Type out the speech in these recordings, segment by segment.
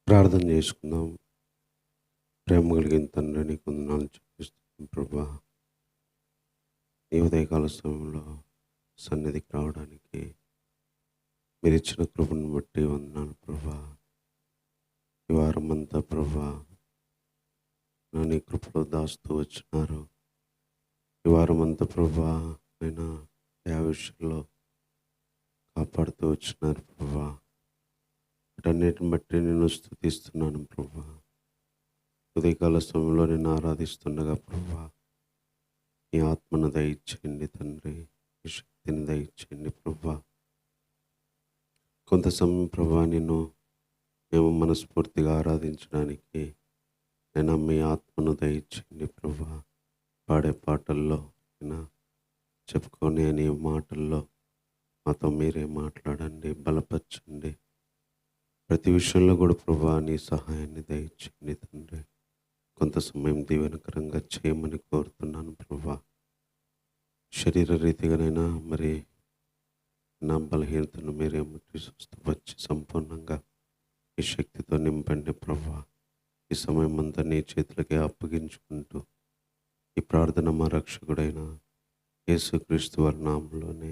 ప్రార్థన చేసుకుందాం. ప్రేమ కలిగిన తండ్రి, నీకు వందనాలు చెల్లిస్తున్నాం ప్రభా. ఈ ఉదయకాల సమయంలో సన్నిధికి రావడానికి మీరు ఇచ్చిన కృపను బట్టి వందనాలు ప్రభా. ఈ వారం అంతా ప్రభా నా నీ కృపలో దాస్తూ వచ్చినారు. ఈ వారం అంతా ప్రభా అయినా ఆ విషయంలో కాపాడుతూ వచ్చినారు ప్రభా. వీటన్నిటిని బట్టి నేను స్తుతిస్తున్నాను ప్రభా. ఉదయకాల సమయంలో నేను ఆరాధిస్తుండగా ప్రభా, నీ ఆత్మను దయచేయండి తండ్రి, నీ శక్తిని దయచేయండి ప్రభా. కొంత సమయం ప్రభా మేము మనస్ఫూర్తిగా ఆరాధించడానికి నేను మీ ఆత్మను దయచేయండి ప్రభా. పాడే పాటల్లో అయినా చెప్పుకొని అనే మాటల్లో మాతో మీరే మాట్లాడండి, బలపరచండి. ప్రతి విషయంలో కూడా ప్రభా నీ సహాయాన్ని దయచేయండి తండ్రి. కొంత సమయం దీవెనకరంగా చేయమని కోరుతున్నాను ప్రభా. శరీర రీతిగానైనా మరి నా బలహీనతను మీరే ముట్టి స్వస్థపరిచి సంపూర్ణంగా ఈ శక్తితో నింపండి ప్రభా. ఈ సమయం అంతా నీ చేతులకే అప్పగించుకుంటూ ఈ ప్రార్థన మా రక్షకుడైన యేసుక్రీస్తు వారి నామంలోనే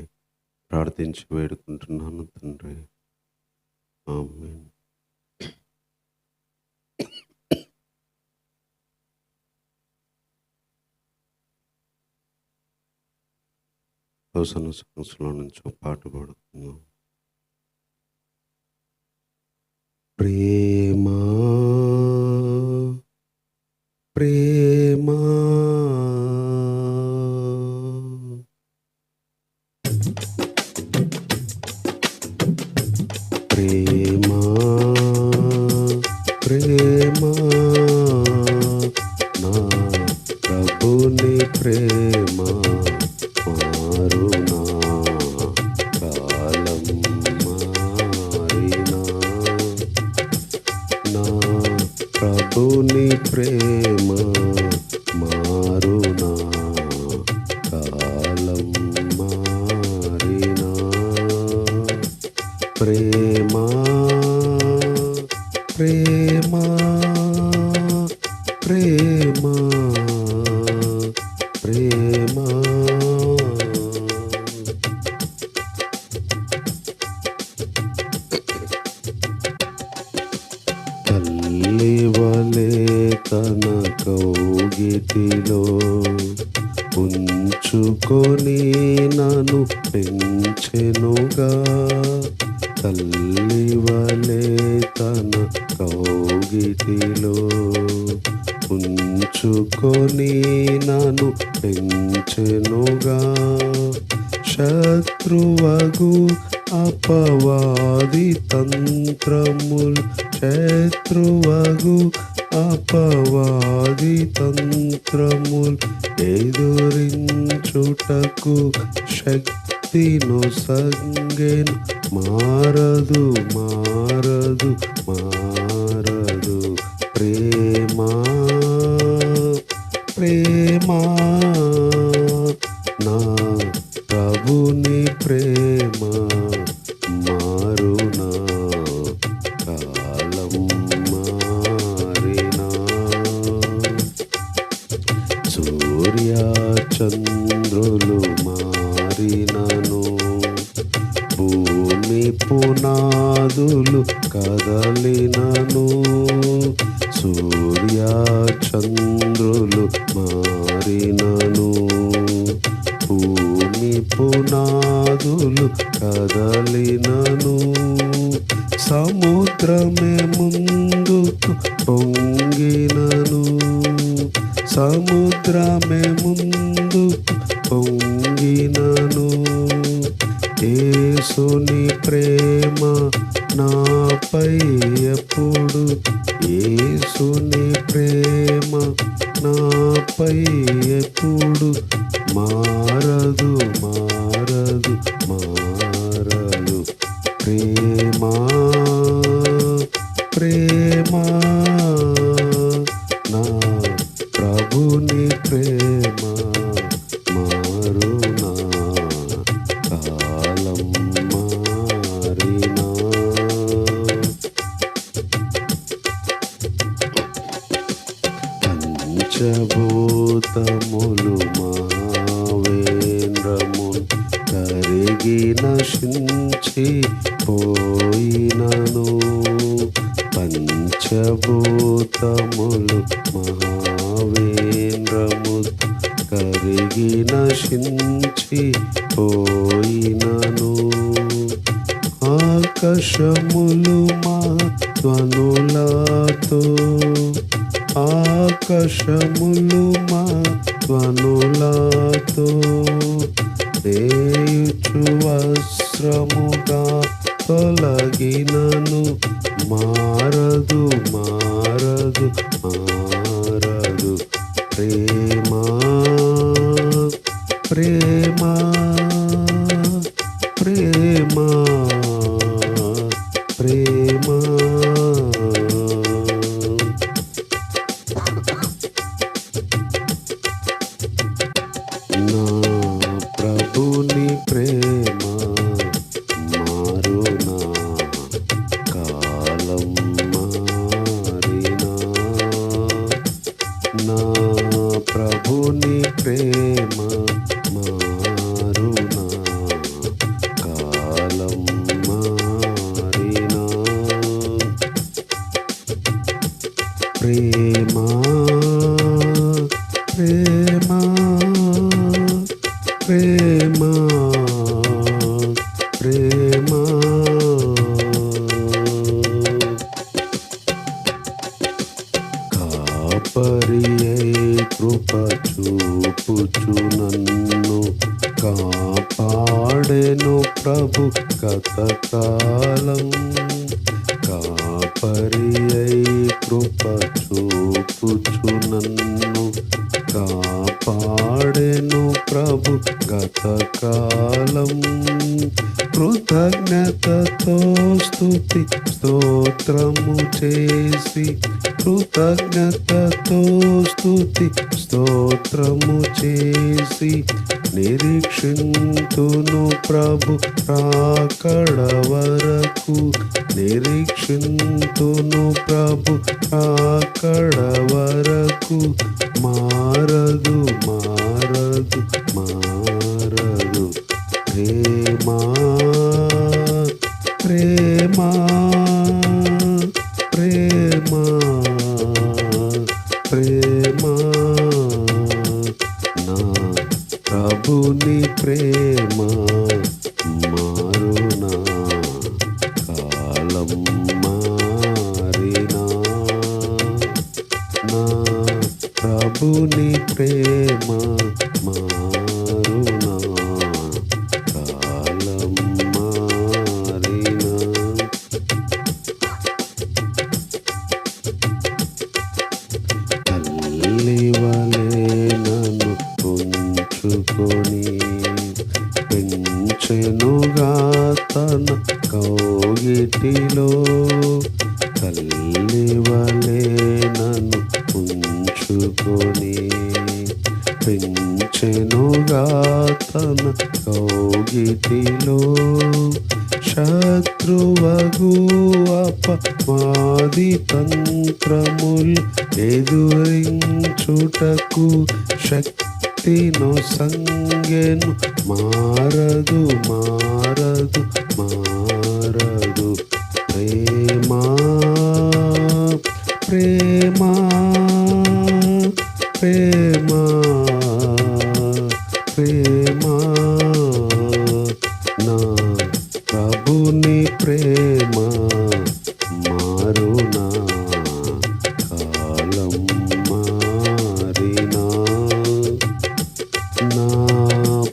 ప్రార్థించి వేడుకుంటున్నాను తండ్రి. ఆమేన్. హోసన్న సాంగ్స్లో నుంచి ఒక పాట పాడుకుందాం. ప్రేమా ప్రేమా ప్రేమా ప్రేమా నా ప్రభుని ప్రేమ మారునా, కాలం మారినా, నా ప్రభుని ప్రేమ మారునా, కాలం మారినా. ప్రేమా ప్రేమా ప్రేమా ప్రేమా తల్లి వలె తన కౌగిటిలో ఉంచుకొని నన్ను పెంచెనుగా. తల్లి వలె తన కౌగిటిలో ఉంచుకొని నన్ను పెంచెనుగా. శత్రువగు అపవాది తంత్రములు, శత్రువగు అపవాది తంత్రములు ఎదురించుటకు శక్తిను సంగెను. మారదు మారదు మారదు ప్రేమా ప్రేమా నా ప్రభుని ప్రేమ మారునా, కాలం మారినా. సూర్య చంద్రులు మారినను, భూమి పునాదులు కదలినను. సూర్య చంద్రులు మారినను, భూమి పునాదులు కదలినను. సముద్రమే ముందుకు పొంగినను, సముద్రమే ముందుకు పొంగినను. యేసుని ప్రేమ నాపై ఎప్పుడు, యేసుని ప్రేమ నాపై ఎప్పుడు మారదు మారదు మారదు. ప్రేమా ప్రేమా నా ప్రభుని ప్రేమ మారునా, కాలం మారినా. పంచభూతములు మహావేంద్రమున్ కరిగి నశించి పోయినను. పంచభూతములు మహావేంద్రము కరిగి నశించి పోయినను. ఆకాశములు మా ధ్వనులతో ఆకాశములు మా ధ్వనులతో దేయుచు వస్త్రముగా తొలగినను. మారదు మారదు మారదు ప్రేమా ప్రేమా ప్రేమా ప్రేమా. నా ప్రభుని ప్రేమ మారునా, కాలం మారినా. నా ప్రభుని ప్రేమ మారునా, కాలం మారినా. ప్రేమా ప్రేమా ప్రేమా ప్రేమా. కాపరియై కృప చూపుచు నన్ను కాపాడెను ప్రభు కతకాలం. కాపరియై కృప చూపుచు నన్ను కాపాడెను ప్రభు గతకాలం. కృతజ్ఞతతో స్తుతి స్తోత్రము చేసి కృతజ్ఞతతో స్తుతి స్తోత్రము చేసి నిరీక్షింతును ప్రభు రాకడ వరకు. నిరీక్షింతును ప్రభు రాకడ వరకు. మారదు మారదు మారదు ప్రేమా ప్రేమా ప్రేమా ప్రేమా. నా ప్రభుని ప్రేమ మారునా, కాలం మారినా. నా ప్రభుని ప్రేమ మారునా, కాలం మారినా. తల్లివలే నన్ను ఉంచుకొని పెంచెనుగా తన కౌగిటిలో. తల్లివలే నన్ను ఉంచుకొని పెంచెనుగా తన కౌగిటిలో. శత్రువగు అపవాది తంత్రముల్ ఎదురించుటకు శక్తిను సంగెను. మారదు మారదు మారదు ప్రేమా ప్రేమా ప్రేమా ప్రేమా. నా ప్రభుని ప్రేమ మారునా, కాలం మారినా. నా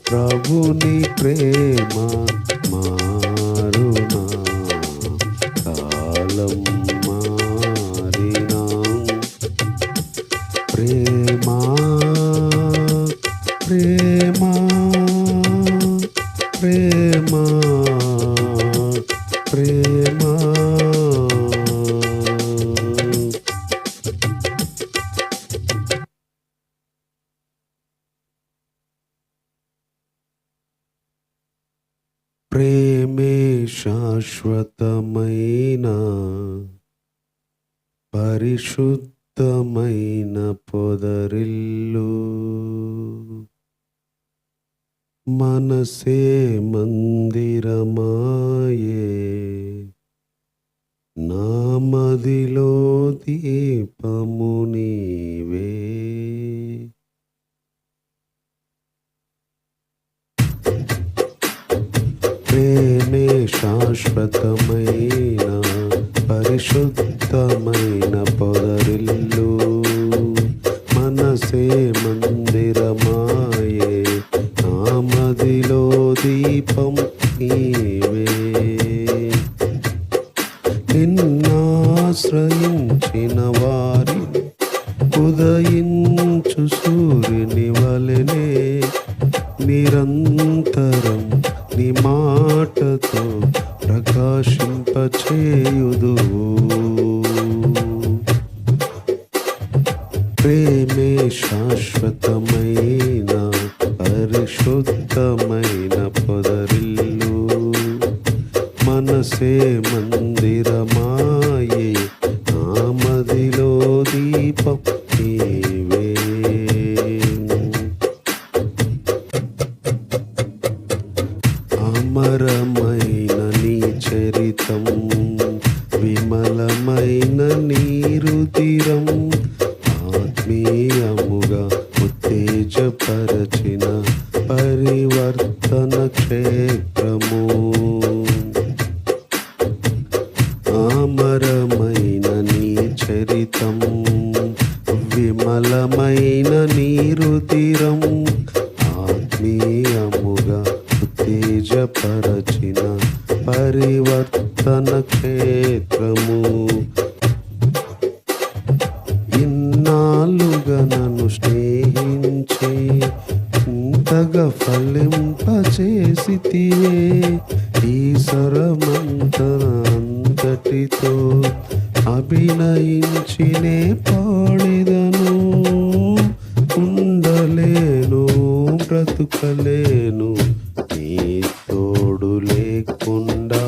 ప్రభుని ప్రేమ మారునా, కాలం మారినా. ప్రేమా ప్రేమా ప్రేమా ప్రేమా. ప్రేమే శాశ్వతమైన పరిశుద్ధ పరిశుద్ధమైన పొదరిల్లు మనసే మందిరమాయే నా మదిలో దీపము నీవే. ప్రేమే శాశ్వతమైన పరిశుద్ధమైన పొదరిల్లు మనసే మందిరమాయే నా మదిలో దీపం నీవే. నిన్నాశ్రయించిన వారి ఉదయించు సూర్యుని వలెనే నిరంతరం నీ మాటతో ప్రకాశింపచేయుదు. ప్రేమే శాశ్వతమైన పరిశుద్ధమైన పొదరిల్లు మనసే మందిరమాయే నా మదిలో దీపం నీవే. అమరమైన నీ చరితం విమలమైన నీ రుధిరం ఆత్మీయముగా ఉత్తేజపరచిన పరివర్తన క్షేత్రము. అమరమైన నీ చరితం విమలమైన నీ రుధిరం ఆత్మీయముగా ఉత్తేజపరచిన పరివర్తన క్షేత్రము. ఇన్నాళ్ళుగా నన్ను స్నేహించి ఇంతగా ఫలింపచేసితివే. ఈ సరమంతటితో అభినయించినే పాడిదను. ఉండలేను బ్రతుకలేను నీ తోడు లేకుండా,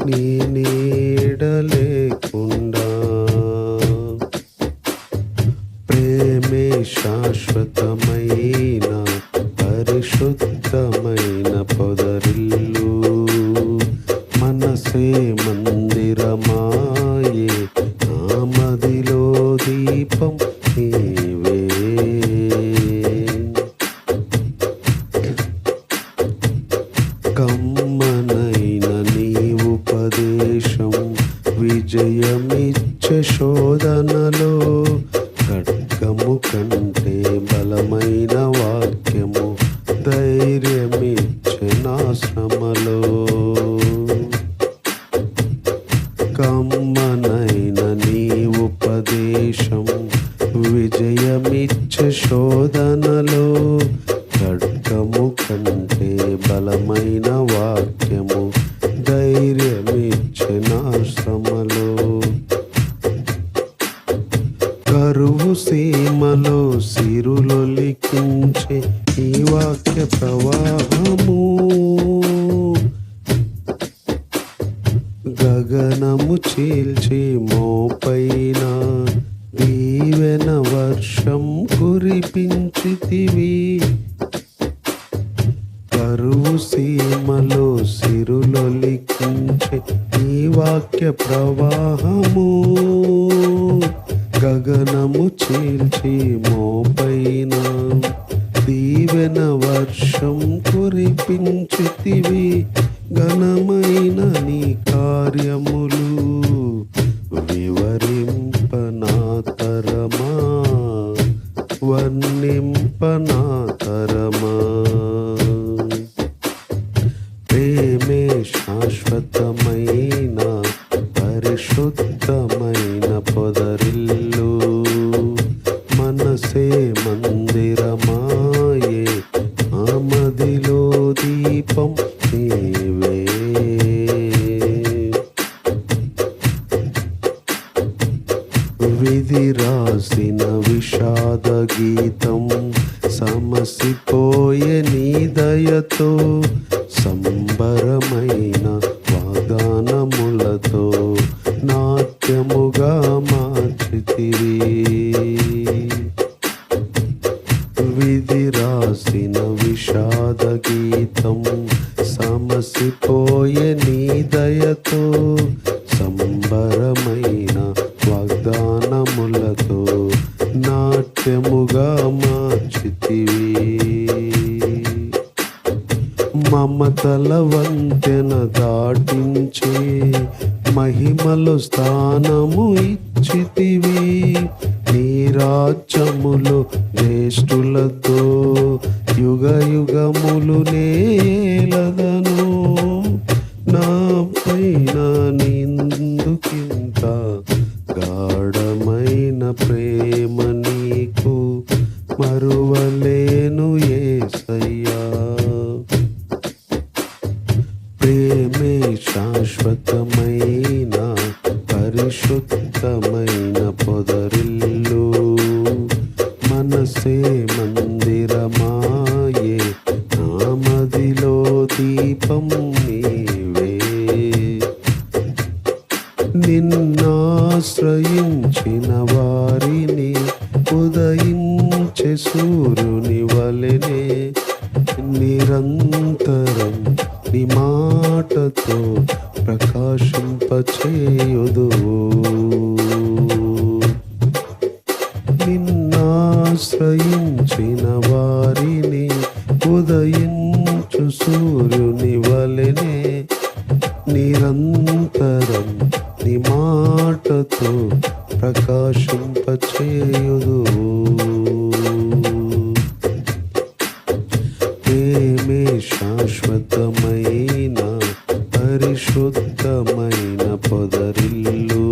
నీ నీడ లేకుండా. ప్రేమే శాశ్వతమైన పరిశుద్ధమైన పొదరిల్లు మనసే మందిరమాయే నా మదిలో దీపం నీవే. కమ్మనైన నీ ఉపదేశం విజయమిచ్చే శోధనలో ఖడ్గము కంటే బలమైన వాక్యము ధైర్యమిచ్చే నా శ్రమలో. కమ్మనైన నీ ఉపదేశం విజయమిచ్చే శోధనలో ఖడ్గము కంటే బలమైన వాక్యము ధైర్యమిచ్చే నా శ్రమలో. కరువు సీమలో సిరులొలికించే ఈ వాక్య ప్రవాహము గగనము చీల్చి మోపైన దీవెన వర్షం కురిపించితివి. కరువు సీమలో సిరులొలికించే ఈ వాక్య ప్రవాహము గగనము చీల్చి మోపైన దీవెన వర్షం కురిపించితివి. ఘనమైన నీ కార్యములు వివరింపనాతరమా వర్ణింపనాతరమా. ప్రేమే శాశ్వతమైన పరిశుద్ధమైన పొదరిల్లు మనసే మందిరమాయే ఆ మదిలో దీపం నీవే. విధి రాసిన విషాద గీతం సమసిపోయే నీ దయతో సంబరమైన వాగ్దానములతో నాట్యముగా మార్చితివి. మార్చితివి. విధి రాసిన విషాద గీతం సమసిపోయే నీ దయతో, సంబరమైన వాగ్దానములతో నాట్యముగా మార్చితివి. మమతల వంతెన దాటించి మహిమలో స్థానము ఇచ్చితివి. నీ రాజ్యములో జ్యేష్ఠులతో యుగ యుగములు నేలదను. నా పైన నిందుకింత గాఢమైన ప్రేమ నీకు మరువలేను యేసయ్యా. ప్రేమే శాశ్వతమైన పరిశుద్ధమైన పొదరిల్లు, మనసే మందిరమాయే నా మదిలో దీపం నీవే. నిన్నాశ్రయించిన వారిని ఉదయించే సూర్యుని వలెనే నిరంతరం నీ మాటతో ప్రకాశింపచేయుదువు. నిన్నాశ్రయించిన వారిని ఉదయించు సూర్యుని వలెనే నిరంతరం నీ మాటతో ప్రకాశింపచేయుదువు. ప్రేమే శాశ్వతమైన పరిశుద్ధమైన పొదరిల్లు,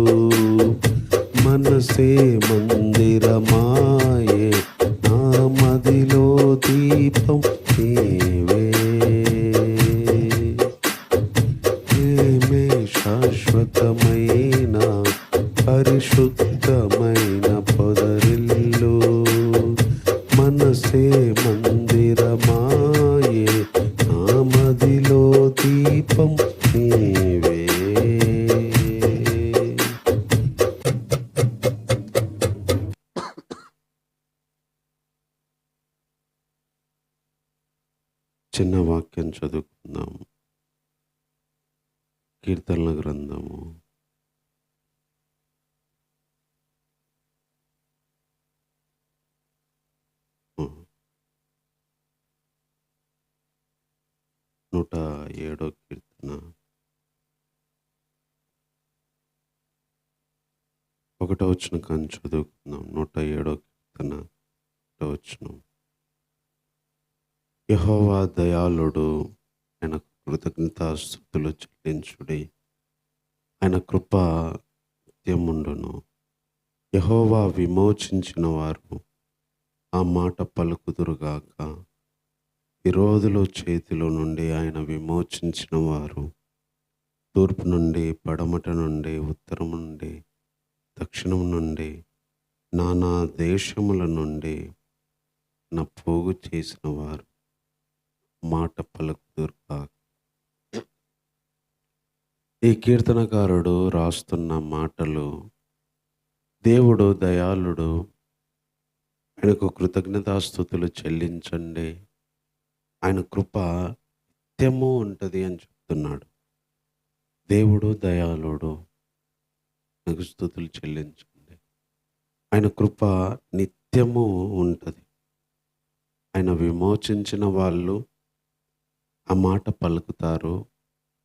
మనసే మందిరమాయే నా మదిలో దీపం నీవే. ప్రేమే శాశ్వతమైన పరిశుద్ధమైన పొదరిల్లు, మనసే మందిరమాయే నా మదిలో దీపం నీవే. చిన్న వాక్యం చదువుకుందాం. కీర్తనల గ్రంథము 107 కీర్తన 1 వచనం కానీ చదువుకుందాం. 107 కీర్తన 1 వచనం. యెహోవా దయాళుడు, ఆయనకు కృతజ్ఞతాస్తుతులు చెల్లించుడి. ఆయన కృప నిత్యముండును. యెహోవా విమోచించిన వారు ఆ మాట పలుకుదురుగాక. విరోధుల చేతిలో నుండి ఆయన విమోచించిన వారు తూర్పు నుండి, పడమట నుండి, ఉత్తరం నుండి, దక్షిణం నుండి, నానా దేశముల నుండి నా పోగు చేసిన వారు మాట పలుకుదురుగాక. ఈ కీర్తనకారుడు రాస్తున్న మాటలు, దేవుడు దయాళుడు, ఆయనకు కృతజ్ఞతాస్తుతులు చెల్లించండి, ఆయన కృప నిత్యము ఉంటుంది అని చెప్తున్నాడు. దేవుడు దయాళుడు, ఆయనకు స్తుతులు చెల్లించండి, ఆయన కృప నిత్యము ఉంటుంది. ఆయన విమోచించిన వాళ్ళు ఆ మాట పలుకుతారు.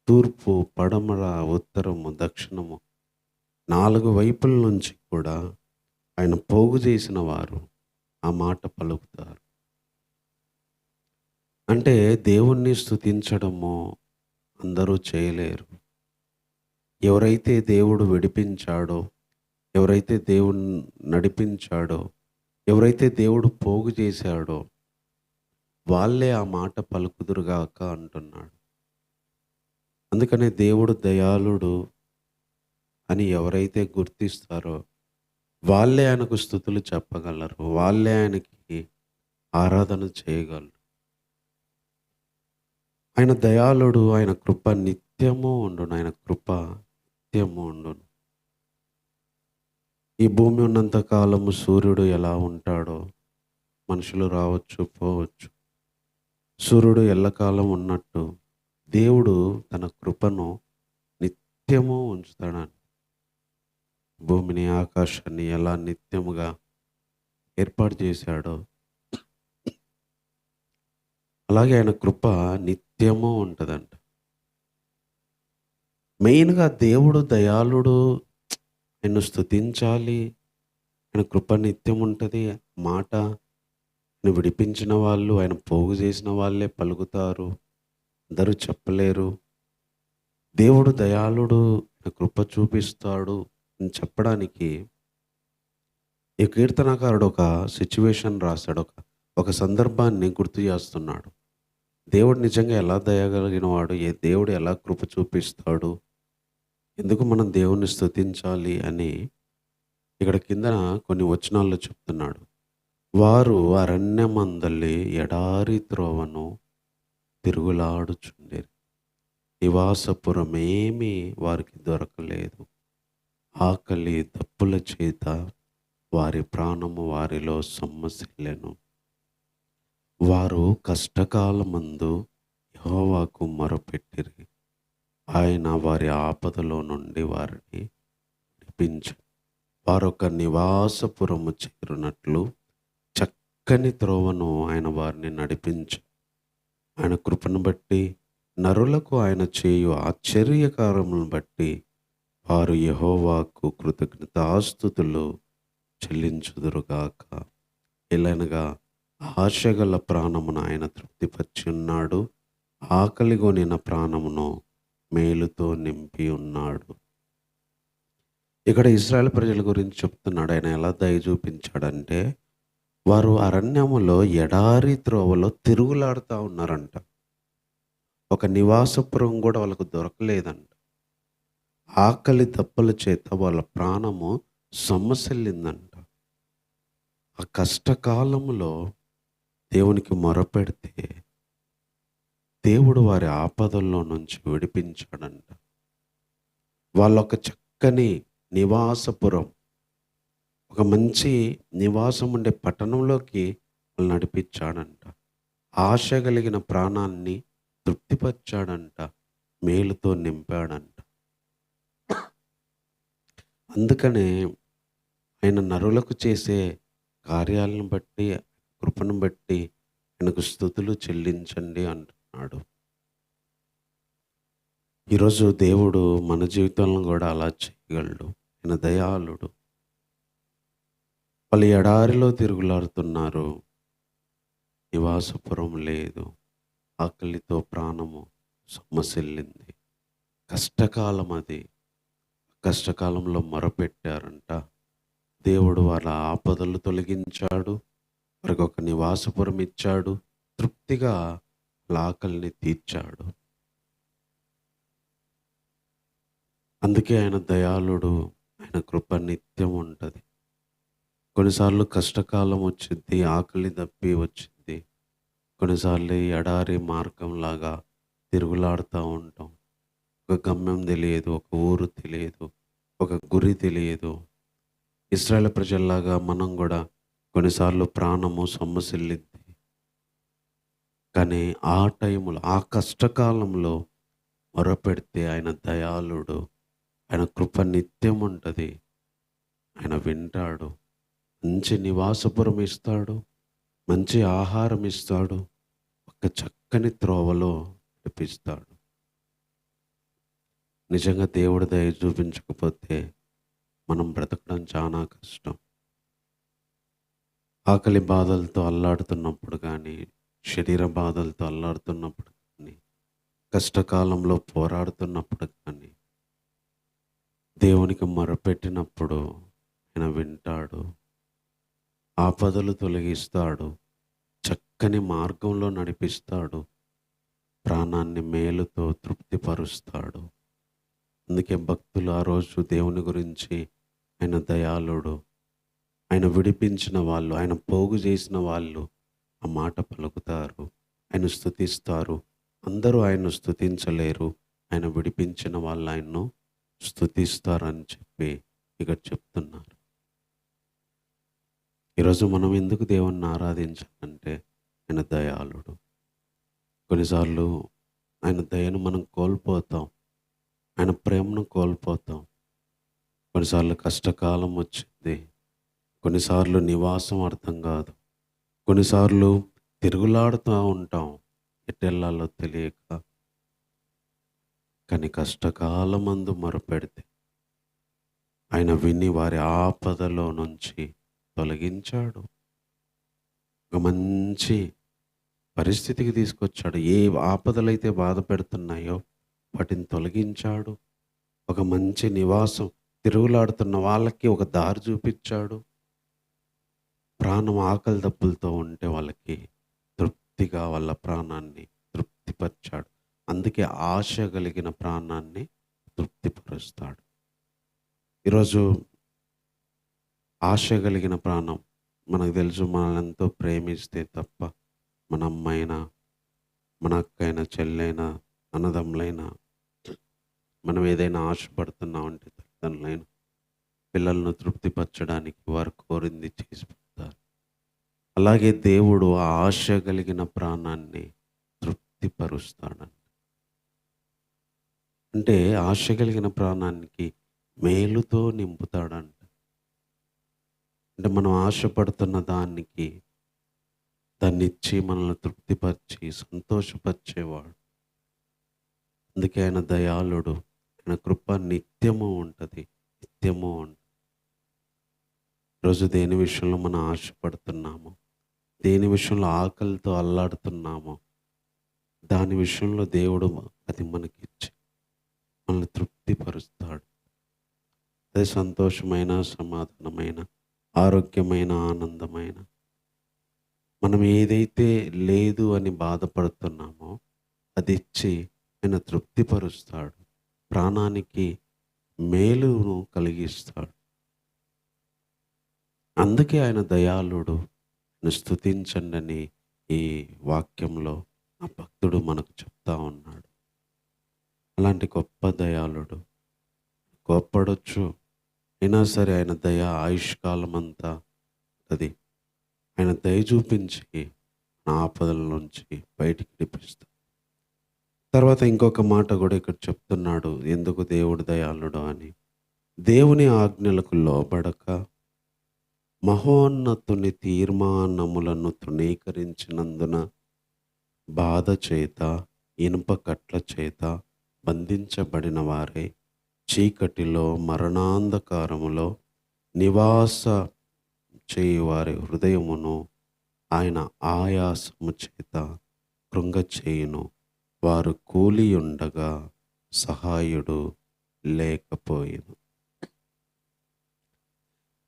తూర్పు, పడమర, ఉత్తరము, దక్షిణము 4 వైపుల నుంచి కూడా ఆయన పోగు చేసిన వారు ఆ మాట పలుకుతారు. అంటే దేవుణ్ణి స్తుతించడము అందరూ చేయలేరు. ఎవరైతే దేవుడు విడిపించాడో, ఎవరైతే దేవుడు నడిపించాడో, ఎవరైతే దేవుడు పోగు చేశాడో వాళ్ళే ఆ మాట పలుకుదురుగాక అంటున్నాడు. అందుకనే దేవుడు దయాళుడు అని ఎవరైతే గుర్తిస్తారో వాళ్ళే ఆయనకు స్తుతులు చెప్పగలరు, వాళ్ళే ఆయనకి ఆరాధన చేయగలరు. ఆయన దయాళుడు, ఆయన కృప నిత్యము ఉండును, ఆయన కృప నిత్యము ఉండును. ఈ భూమి ఉన్నంత కాలము సూర్యుడు ఎలా ఉంటాడో మనుషులు రావచ్చు, పోవచ్చు. సూర్యుడు ఎల్లకాలం ఉన్నట్టు దేవుడు తన కృపను నిత్యము ఉంచుతాడంట. భూమిని, ఆకాశాన్ని ఎలా నిత్యముగా ఏర్పాటు చేశాడో అలాగే ఆయన కృప నిత్యము ఉంటదంట. మెయిన్‌గా దేవుడు దయాళుడు. ఆయన్ను స్తుతించాలి. ఆయన కృప నిత్యం ఉంటది. మాట ఆయన విడిపించిన వాళ్ళు, ఆయన పోగు చేసిన వాళ్ళే పలుకుతారు. అందరూ చెప్పలేరు. దేవుడు దయాళుడు, ఆయన కృప చూపిస్తాడు అని చెప్పడానికి ఈ కీర్తనకారుడు ఒక సిట్యుయేషన్ రాశాడు. ఒక సందర్భాన్ని గుర్తు చేస్తున్నాడు. దేవుడు నిజంగా ఎలా దయగలిగిన వాడు, దేవుడు ఎలా కృప చూపిస్తాడు, ఎందుకు మనం దేవుణ్ణి స్తుతించాలి అని ఇక్కడ కిందన కొన్ని వచనాల్లో చెప్తున్నాడు. వారు అరణ్యమందలి ఎడారి త్రోవను తిరుగులాడుచుండిరి. నివాసపురమేమీ వారికి దొరకలేదు. ఆకలి దప్పుల చేత వారి ప్రాణము వారిలో సొమ్మసిల్లెను. వారు కష్టకాలమందు యెహోవాకు మొరపెట్టిరి. ఆయన వారి ఆపదలో నుండి వారిని విడిపించెను. వారొక నివాసపురము చేరునట్లు చక్కని త్రోవను ఆయన వారిని నడిపించెను. ఆయన కృపను బట్టి, నరులకు ఆయన చేయు ఆశ్చర్యకార్యములను బట్టి వారు యెహోవాకు కృతజ్ఞతాస్తుతులు చెల్లించుదురుగాక. ఎలనగా ఆశగల ప్రాణమును ఆయన తృప్తిపరిచి ఉన్నాడు. ఆకలిగొనిన ప్రాణమును మేలుతో నింపి ఉన్నాడు. ఇక్కడ ఇశ్రాయేలు ప్రజల గురించి చెప్తున్నాడు. ఆయన ఎలా దయ చూపించాడంటే, వారు అరణ్యములో ఎడారి త్రోవలో తిరుగులాడుతూ ఉన్నారంట. ఒక నివాసపురం కూడా వాళ్ళకు దొరకలేదంట. ఆకలి దప్పుల చేత వాళ్ళ ప్రాణము సొమ్మసిల్లిందంట. ఆ కష్టకాలములో దేవునికి మొరపెడితే దేవుడు వారి ఆపదల్లో నుంచి విడిపించాడంట. వాళ్ళొక చక్కని నివాసపురం, ఒక మంచి నివాసం ఉండే పట్టణంలోకి వాళ్ళు నడిపించాడంట. ఆశ కలిగిన ప్రాణాన్ని తృప్తిపరిచాడంట. మేలుతో నింపాడంట. అందుకనే ఆయన నరులకు చేసే కార్యాలను బట్టి, కృపను బట్టి ఆయనకు స్తుతులు చెల్లించండి అంటున్నాడు. ఈరోజు దేవుడు మన జీవితంలో కూడా అలా చేయగలడు. ఆయన దయాళుడు. వాళ్ళు ఎడారిలో తిరుగులాడుతున్నారు. నివాసపురం లేదు. ఆకలితో ప్రాణము సొమ్మసిల్లింది. కష్టకాలం అది. కష్టకాలంలో మొరపెట్టారంట. దేవుడు వాళ్ళ ఆపదలు తొలగించాడు. వారికి ఒక నివాసపురం ఇచ్చాడు. తృప్తిగా వాళ్ళ ఆకలిని తీర్చాడు. అందుకే ఆయన దయాళుడు. ఆయన కృప నిత్యం ఉంటుంది. కొన్నిసార్లు కష్టకాలం వచ్చింది, ఆకలి దప్పి వచ్చింది. కొన్నిసార్లు ఎడారి మార్గంలాగా తిరుగులాడుతూ ఉంటాం. ఒక గమ్యం తెలియదు, ఒక ఊరు తెలియదు, ఒక గురి తెలియదు. ఇశ్రాయేలు ప్రజల్లాగా మనం కూడా కొన్నిసార్లు ప్రాణము సొమ్మసిల్లిద్ది. కానీ ఆ టైంలో, ఆ కష్టకాలంలో మొరపెడితే ఆయన దయాళుడు. ఆయన కృప నిత్యం ఉంటుంది. ఆయన వింటాడు. మంచి నివాసపురం ఇస్తాడు. మంచి ఆహారం ఇస్తాడు. ఒక చక్కని త్రోవలో నడిపిస్తాడు. నిజంగా దేవుడు దయ చూపించకపోతే మనం బ్రతకడం చాలా కష్టం. ఆకలి బాధలతో అల్లాడుతున్నప్పుడు కానీ, శరీర బాధలతో అల్లాడుతున్నప్పుడు కానీ, కష్టకాలంలో పోరాడుతున్నప్పుడు కానీ, దేవునికి మొరపెట్టినప్పుడు ఆయన వింటాడు. ఆపదలు తొలగిస్తాడు. చక్కని మార్గంలో నడిపిస్తాడు. ప్రాణాన్ని మేలుతో తృప్తిపరుస్తాడు. అందుకే భక్తులు ఆ రోజు దేవుని గురించి ఆయన దయాళుడు, ఆయన విడిపించిన వాళ్ళు, ఆయన పోగు చేసిన వాళ్ళు ఆ మాట పలుకుతారు. ఆయన స్తుతిస్తారు. అందరూ ఆయన్ను స్తుతించలేరు. ఆయన విడిపించిన వాళ్ళు ఆయన్ను స్తుతిస్తారని చెప్పి ఇక్కడ చెప్తున్నారు. ఈరోజు మనం ఎందుకు దేవుణ్ణి ఆరాధించాలంటే ఆయన దయాళుడు. కొన్నిసార్లు ఆయన దయను మనం కోల్పోతాం. ఆయన ప్రేమను కోల్పోతాం. కొన్నిసార్లు కష్టకాలం వచ్చింది. కొన్నిసార్లు నివాసం అర్థం కాదు. కొన్నిసార్లు తిరుగులాడుతూ ఉంటాం. ఎటెళ్ళాలో తెలియక. కానీ కష్టకాలమందు మొరపెడితే ఆయన విని వారి ఆపదలో నుంచి తొలగించాడు. ఒక మంచి పరిస్థితికి తీసుకొచ్చాడు. ఏ ఆపదలైతే బాధ పెడుతున్నాయో వాటిని తొలగించాడు. ఒక మంచి నివాసం, తిరుగులాడుతున్న వాళ్ళకి ఒక దారి చూపించాడు. ప్రాణం ఆకలి దప్పులతో ఉంటే వాళ్ళకి తృప్తిగా వాళ్ళ ప్రాణాన్ని తృప్తిపరిచాడు. అందుకే ఆశ కలిగిన ప్రాణాన్ని తృప్తిపరుస్తాడు. ఈరోజు ఆశ కలిగిన ప్రాణం మనకు తెలుసు, మనల్ని ఎంతో ప్రేమిస్తే తప్ప మన అమ్మైనా, మన అక్కైనా, చెల్లైనా, అన్నదమ్ములైనా, మనం ఏదైనా ఆశపడుతున్నామంటే తల్లిదండ్రులైనా పిల్లలను తృప్తిపరచడానికి వారు కోరింది చేసి పెడతారు. అలాగే దేవుడు ఆ ఆశ కలిగిన ప్రాణాన్ని తృప్తిపరుస్తాడంట. అంటే ఆశ కలిగిన ప్రాణానికి మేలుతో నింపుతాడంట. అంటే మనం ఆశపడుతున్న దానికి దాన్నిచ్చి మనల్ని తృప్తిపరిచి సంతోషపరిచేవాడు. అందుకే ఆయన దయాళుడు. ఆయన కృప నిత్యము ఉంటుంది. నిత్యము ఉంటుంది. ఈరోజు దేని విషయంలో మనం ఆశపడుతున్నామో, దేని విషయంలో ఆకలితో అల్లాడుతున్నామో, దాని విషయంలో దేవుడు అది మనకిచ్చి మనల్ని తృప్తిపరుస్తాడు. అదే సంతోషమైన, సమాధానమైన, ఆరోగ్యమైన, ఆనందమైన. మనం ఏదైతే లేదు అని బాధపడుతున్నామో అది ఇచ్చి ఆయన తృప్తిపరుస్తాడు. ప్రాణానికి మేలును కలిగిస్తాడు. అందుకే ఆయన దయాళుడు. ఆయన స్తుతించండి అని ఈ వాక్యంలో ఆ భక్తుడు మనకు చెప్తా ఉన్నాడు. అలాంటి గొప్ప దయాళుడు. కోప్పడొచ్చు, అయినా సరే ఆయన దయ ఆయుష్కాలం అంతా అది. ఆయన దయ చూపించి నా ఆపదల నుంచి బయటికి విడిపిస్తాడు. తర్వాత ఇంకొక మాట కూడా ఇక్కడ చెప్తున్నాడు, ఎందుకు దేవుడు దయాళుడు అని. దేవుని ఆజ్ఞలకు లోబడక మహోన్నతుని తీర్మానములను తృణీకరించినందున బాధ చేత, ఇనుప కట్ల చేత బంధించబడిన వారే చీకటిలో మరణాంధకారములో నివాస చేయువారి హృదయమును ఆయన ఆయాసము చేత కృంగచేయును. వారు కూలియుండగా సహాయుడు లేకపోయెను.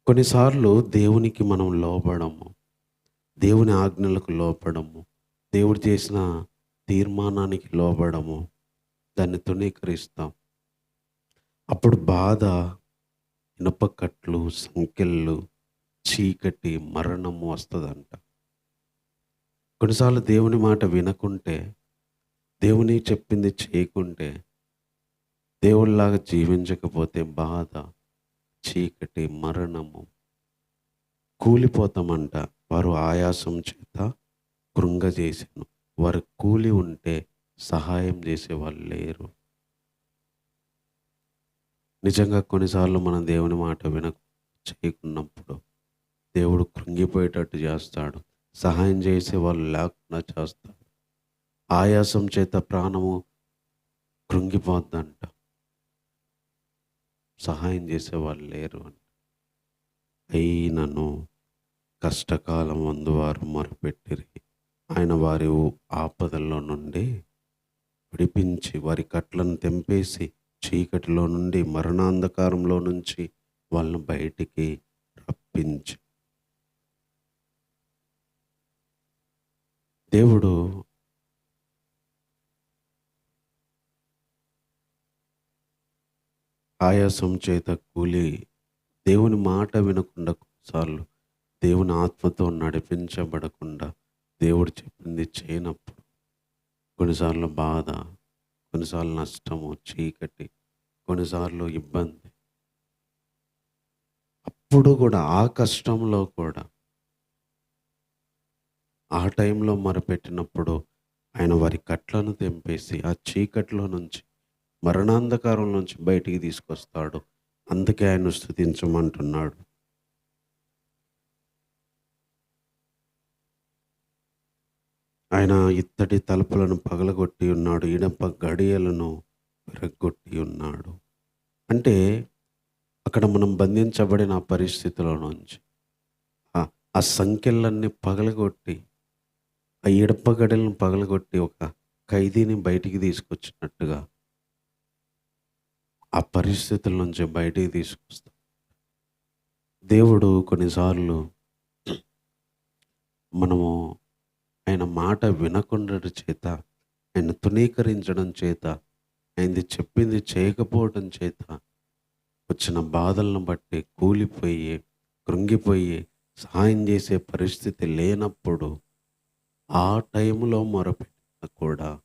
కొన్నిసార్లు దేవునికి మనం లోబడము, దేవుని ఆజ్ఞలకు లోబడము, దేవుడు చేసిన తీర్మానానికి లోబడము, దాన్ని తృణీకరిస్తాం. అప్పుడు బాధ, ఇనుపకట్లు, సంకెళ్ళు, చీకటి, మరణము వస్తుందంట. కొన్నిసార్లు దేవుని మాట వినకుంటే, దేవుని చెప్పింది చేయకుంటే, దేవుడిలాగా జీవించకపోతే బాధ, చీకటి, మరణము, కూలిపోతామంట. వారు ఆయాసం చేత కృంగజేసెను. వారు కూలి ఉంటే సహాయం చేసేవాళ్ళు లేరు. నిజంగా కొన్నిసార్లు మనం దేవుని మాట చేయకున్నప్పుడు దేవుడు కృంగిపోయేటట్టు చేస్తాడు. సహాయం చేసే వాళ్ళు లేకుండా చేస్తాడు. ఆయాసం చేత ప్రాణము కృంగిపోద్దంట. సహాయం చేసేవాళ్ళు లేరు అని. అయినను కష్టకాలం మందు వారు మొరపెట్టిరి. ఆయన వారి ఆపదల్లో నుండి విడిపించి, వారి కట్లను తెంపేసి, చీకటిలో నుండి, మరణాంధకారంలో నుంచి వాళ్ళను బయటికి రప్పించి. దేవుడు ఆయాసం చేత కూలి, దేవుని మాట వినకుండా, కొన్నిసార్లు దేవుని ఆత్మతో నడిపించబడకుండా, దేవుడు చెప్పింది చేయనప్పుడు, కొన్నిసార్లు బాధ, కొన్నిసార్లు నష్టము, చీకటి, కొన్నిసార్లు ఇబ్బంది. అప్పుడు కూడా, ఆ కష్టంలో కూడా ఆ టైంలో మొరపెట్టినప్పుడు ఆయన వారి కట్లను తెంపేసి ఆ చీకట్లో నుంచి, మరణాంధకారం నుంచి బయటికి తీసుకొస్తాడు. అందుకే ఆయన్ను స్తుతించమంటున్నాడు. ఆయన ఇత్తడి తలుపులను పగలగొట్టి ఉన్నాడు. ఇనప గడియలను విరగ్గొట్టి ఉన్నాడు. అంటే అక్కడ మనం బంధించబడిన ఆ పరిస్థితిలో నుంచి ఆ ఆ సంకెళ్ళన్నీ పగలగొట్టి, ఆ ఇనప గడియలను పగలగొట్టి ఒక ఖైదీని బయటికి తీసుకొచ్చినట్టుగా ఆ పరిస్థితుల నుంచి బయటికి తీసుకొస్తాడు. దేవుడు కొన్నిసార్లు మనము ఆయన మాట వినకుండట చేత, ఆయన తునీకరించడం చేత, ఆయనది చెప్పింది చేయకపోవడం చేత వచ్చిన బాధలను బట్టి కూలిపోయి, కృంగిపోయి, సహాయం చేసే పరిస్థితి లేనప్పుడు, ఆ టైంలో మొరపెట్టినా కూడా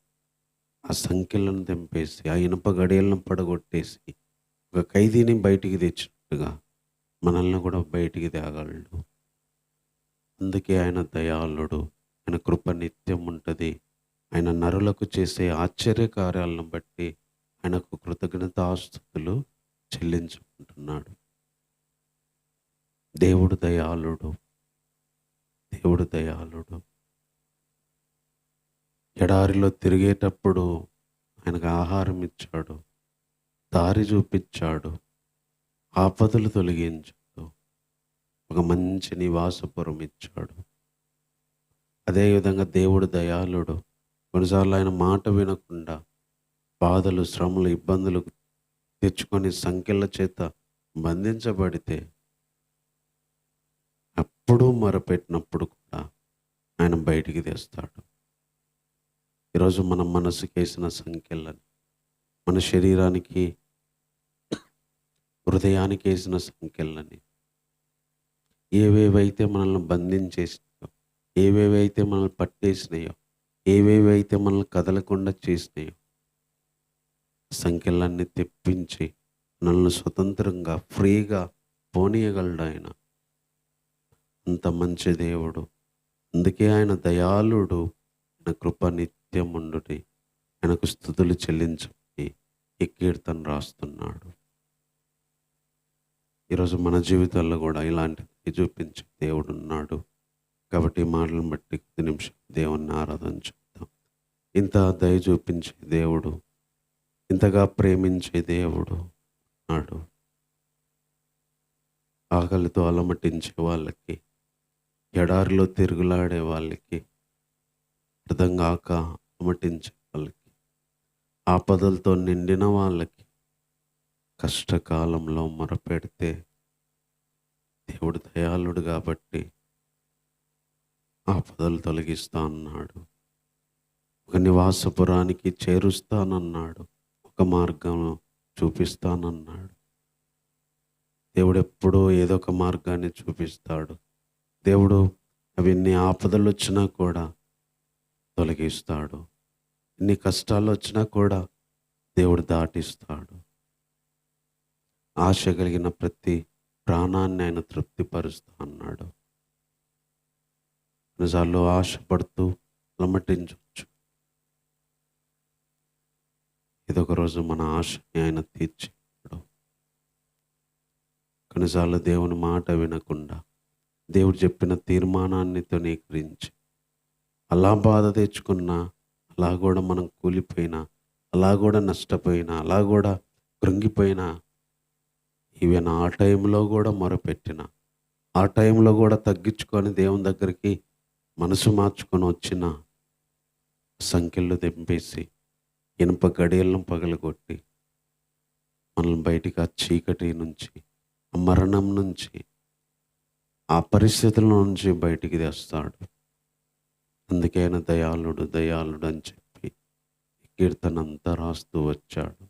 ఆ సంకెళ్ళను తెంపేసి, ఆ ఇనుప గడియలను పడగొట్టేసి, ఒక ఖైదీని బయటికి తెచ్చినట్టుగా మనల్ని కూడా బయటికి తేగలడు. అందుకే ఆయన దయాళుడు. ఆయన కృప నిత్యం ఉంటది. ఆయన నరులకు చేసే ఆశ్చర్య కార్యాలను బట్టి ఆయనకు కృతజ్ఞతాస్తుతులు చెల్లించుకుంటున్నాడు. దేవుడు దయాళుడు. దేవుడు దయాళుడు. ఎడారిలో తిరిగేటప్పుడు ఆయనకు ఆహారం ఇచ్చాడు. దారి చూపించాడు. ఆపదలు తొలగించాడు. ఒక మంచి నివాసపురం ఇచ్చాడు. అదేవిధంగా దేవుడు దయాళుడు. కొన్నిసార్లు ఆయన మాట వినకుండా బాధలు, శ్రమలు, ఇబ్బందులు తెచ్చుకొని సంకెళ్ళ చేత బంధించబడితే అప్పుడు మొరపెట్టినప్పుడు కూడా ఆయన బయటికి తెస్తాడు. ఈరోజు మన మనసుకేసిన సంకెళ్ళని, మన శరీరానికి, హృదయానికి వేసిన సంకెళ్ళని, ఏవేవైతే మనల్ని బంధించేసినాయో, ఏవేవైతే మనల్ని పట్టేసినాయో, ఏవేవైతే మనల్ని కదలకుండా చేసినాయో, సంఖ్యలన్నీ తెప్పించి మనల్ని స్వతంత్రంగా ఫ్రీగా పోనీయగలడు ఆయన. అంత మంచి దేవుడు. అందుకే ఆయన దయాళుడు. ఆయన కృప నిత్యం ఉండుటి. ఆయనకు స్తుతులు చెల్లించమని ఈ కీర్తన రాస్తున్నాడు. ఈరోజు మన జీవితాల్లో కూడా ఇలాంటిది చూపించే దేవుడు ఉన్నాడు. కాబట్టి ఈ మాటలను బట్టి కొద్ది నిమిషం దేవుణ్ణి ఆరాధన చేద్దాం. ఇంత దయ చూపించే దేవుడు, ఇంతగా ప్రేమించే దేవుడు నాడు. ఆకలితో అలమటించే వాళ్ళకి, ఎడారిలో తిరుగులాడే వాళ్ళకి, అర్థం కాక అలమటించే వాళ్ళకి, ఆపదలతో నిండిన వాళ్ళకి, కష్టకాలంలో మొరపెడితే దేవుడు దయాళుడు కాబట్టి ఆపదలు తొలగిస్తా అన్నాడు. ఒక నివాసపురానికి చేరుస్తానన్నాడు. ఒక మార్గం చూపిస్తానన్నాడు. దేవుడు ఎప్పుడూ ఏదో ఒక మార్గాన్ని చూపిస్తాడు. దేవుడు అవి ఎన్ని ఆపదలు వచ్చినా కూడా తొలగిస్తాడు. ఎన్ని కష్టాలు వచ్చినా కూడా దేవుడు దాటిస్తాడు. ఆశ కలిగిన ప్రతి ప్రాణాన్ని ఆయన తృప్తిపరుస్తా అన్నాడు. కొన్నిసార్లు ఆశపడుతూ అలమటించవచ్చు. ఇదొక రోజు మన ఆశని ఆయన తీర్చాడు. కొన్నిసార్లు దేవుని మాట వినకుండా, దేవుడు చెప్పిన తీర్మానాన్ని తృణీకరించి, అలా బాధ తెచ్చుకున్నా, అలా కూడా మనం కూలిపోయినా, అలా కూడా నష్టపోయినా, అలా కూడా కృంగిపోయినా, ఈవెన్ ఆ టైంలో కూడా మొరపెట్టిన, ఆ టైంలో కూడా తగ్గించుకొని దేవుని దగ్గరికి మనసు మార్చుకొని వచ్చిన సంఖ్యలు తెంపేసి, ఇనుప గడియలను పగలగొట్టి మనల్ని బయటికి ఆ చీకటి నుంచి, ఆ మరణం నుంచి, ఆ పరిస్థితుల నుంచి బయటికి తెస్తాడు. అందుకే ఆయన దయాళుడు దయాళుడు అని చెప్పి ఈ కీర్తన అంతా రాస్తూ వచ్చాడు.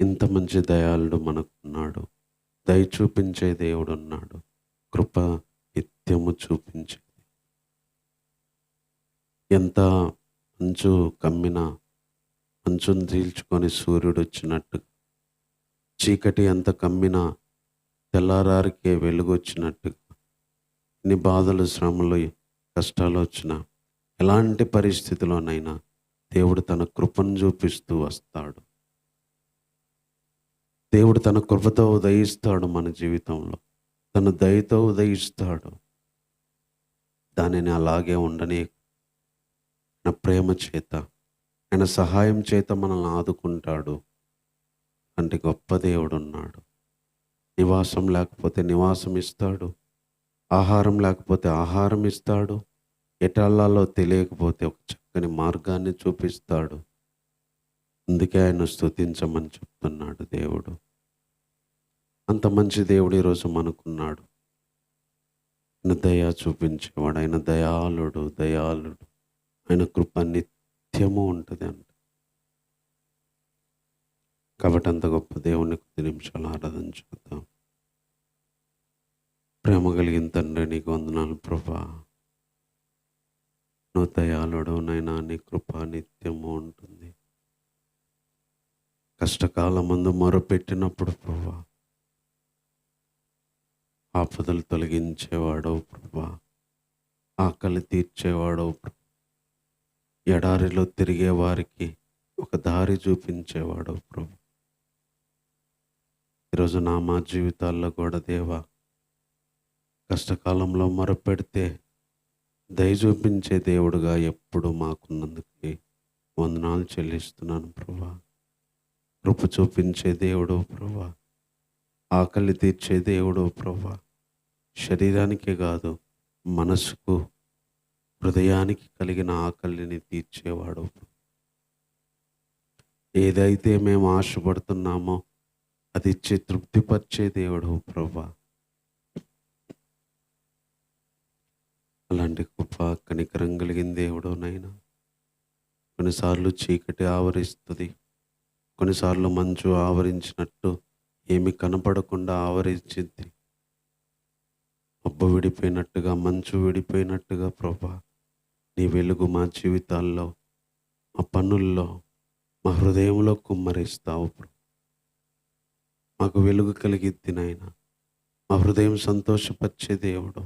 ఇంత మంచి దయాళుడు మనకున్నాడు. దయ చూపించే దేవుడు ఉన్నాడు. కృప నిత్యము చూపించేది. ఎంత మంచు కమ్మినా, మంచును చీల్చుకొని సూర్యుడు వచ్చినట్టు, చీకటి ఎంత కమ్మినా తెల్లారారికే వెలుగు వచ్చినట్టుగా ఎన్ని బాధలు, శ్రమలు, కష్టాలు వచ్చినా, ఎలాంటి పరిస్థితిలోనైనా దేవుడు తన కృపను చూపిస్తూ వస్తాడు. దేవుడు తన కృపతో ఉదయిస్తాడు మన జీవితంలో. తన దయతో ఉదయిస్తాడు. దానిని అలాగే ఉండని ఆయన ప్రేమ చేత, ఆయన సహాయం చేత మనల్ని ఆదుకుంటాడు. అంటే గొప్ప దేవుడున్నాడు. నివాసం లేకపోతే నివాసం ఇస్తాడు. ఆహారం లేకపోతే ఆహారం ఇస్తాడు. ఎటెళ్ళాలో తెలియకపోతే ఒక చక్కని మార్గాన్ని చూపిస్తాడు. అందుకే ఆయన స్తుతించమని చెప్తున్నాడు దేవుడు. అంత మంచి దేవుడు ఈరోజు మనకున్నాడు. ఆయన దయ చూపించేవాడు. ఆయన దయాళుడు, దయాళుడు. ఆయన కృప నిత్యము ఉంటుంది అంట. కాబట్టి అంత గొప్ప దేవుని కొద్ది నిమిషాలు ఆరాధన చేద్దాం. ప్రేమ కలిగిన తండ్రి, నీకు వందనాలు ప్రభా. నువ్వు దయాళుడు నైనా, నీ కృప నిత్యము ఉంటుంది. కష్టకాలమందు మొరపెట్టినప్పుడు ప్రభా, ఆపదలు తొలగించేవాడవు ప్రభా, ఆకలి తీర్చేవాడవు ప్రభా, ఎడారిలో తిరిగే వారికి ఒక దారి చూపించేవాడవు ప్రభు. ఈరోజు మా జీవితాల్లో కూడా దేవా, కష్టకాలంలో మొరపెడితే దయ చూపించే దేవుడుగా ఎప్పుడు మాకున్నందుకు వందనాలు చెల్లిస్తున్నాను ప్రభా. కృప చూపించే దేవుడు ప్రభా, ఆకలి తీర్చే దేవుడు ప్రభా, శరీరానికే కాదు మనసుకు, హృదయానికి కలిగిన ఆకలిని తీర్చేవాడు. ఏదైతే మేము ఆశపడుతున్నామో అది ఇచ్చి తృప్తిపరిచే దేవుడు ప్రభా. అలాంటి కృప కనికరం కలిగిన దేవుడు నైనా. కొన్నిసార్లు చీకటి ఆవరిస్తుంది, కొన్నిసార్లు మంచు ఆవరించినట్టు ఏమి కనపడకుండా ఆవరించింది. మబ్బు విడిపోయినట్టుగా, మంచు విడిపోయినట్టుగా ప్రభా, నీ వెలుగు మా జీవితాల్లో, మా పనుల్లో, మా హృదయంలో కుమ్మరిస్తావు. మాకు వెలుగు కలిగిద్ది నాయనా. మా హృదయం సంతోషపరిచే దేవుడు,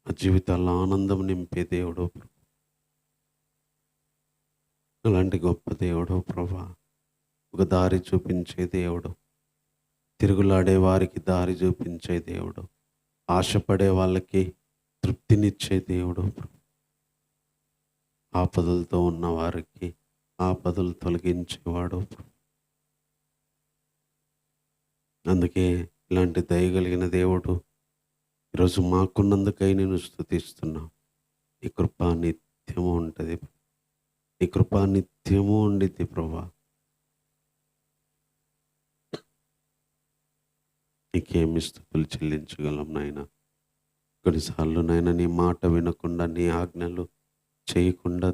మా జీవితాల్లో ఆనందం నింపే దేవుడు. అలాంటి గొప్ప దేవుడు ప్రభా, ఒక దారి చూపించే దేవుడు, తిరుగులాడే వారికి దారి చూపించే దేవుడు, ఆశపడే వాళ్ళకి తృప్తినిచ్చే దేవుడు, ఆపదలతో ఉన్న వారికి ఆపదలు తొలగించేవాడు. అందుకే ఇలాంటి దయగలిగిన దేవుడు ఈరోజు మాకున్నందుకై నేను స్తుతిస్తున్నా. నీ కృప నిత్యము ఉంటుంది, నీ కృప నిత్యము ఉండిద్ది ప్రభా. నీకేమి స్తుతులు చెల్లించగలం నాయన. కొన్నిసార్లు నాయన నీ మాట వినకుండా, నీ ఆజ్ఞలు చేయకుండా,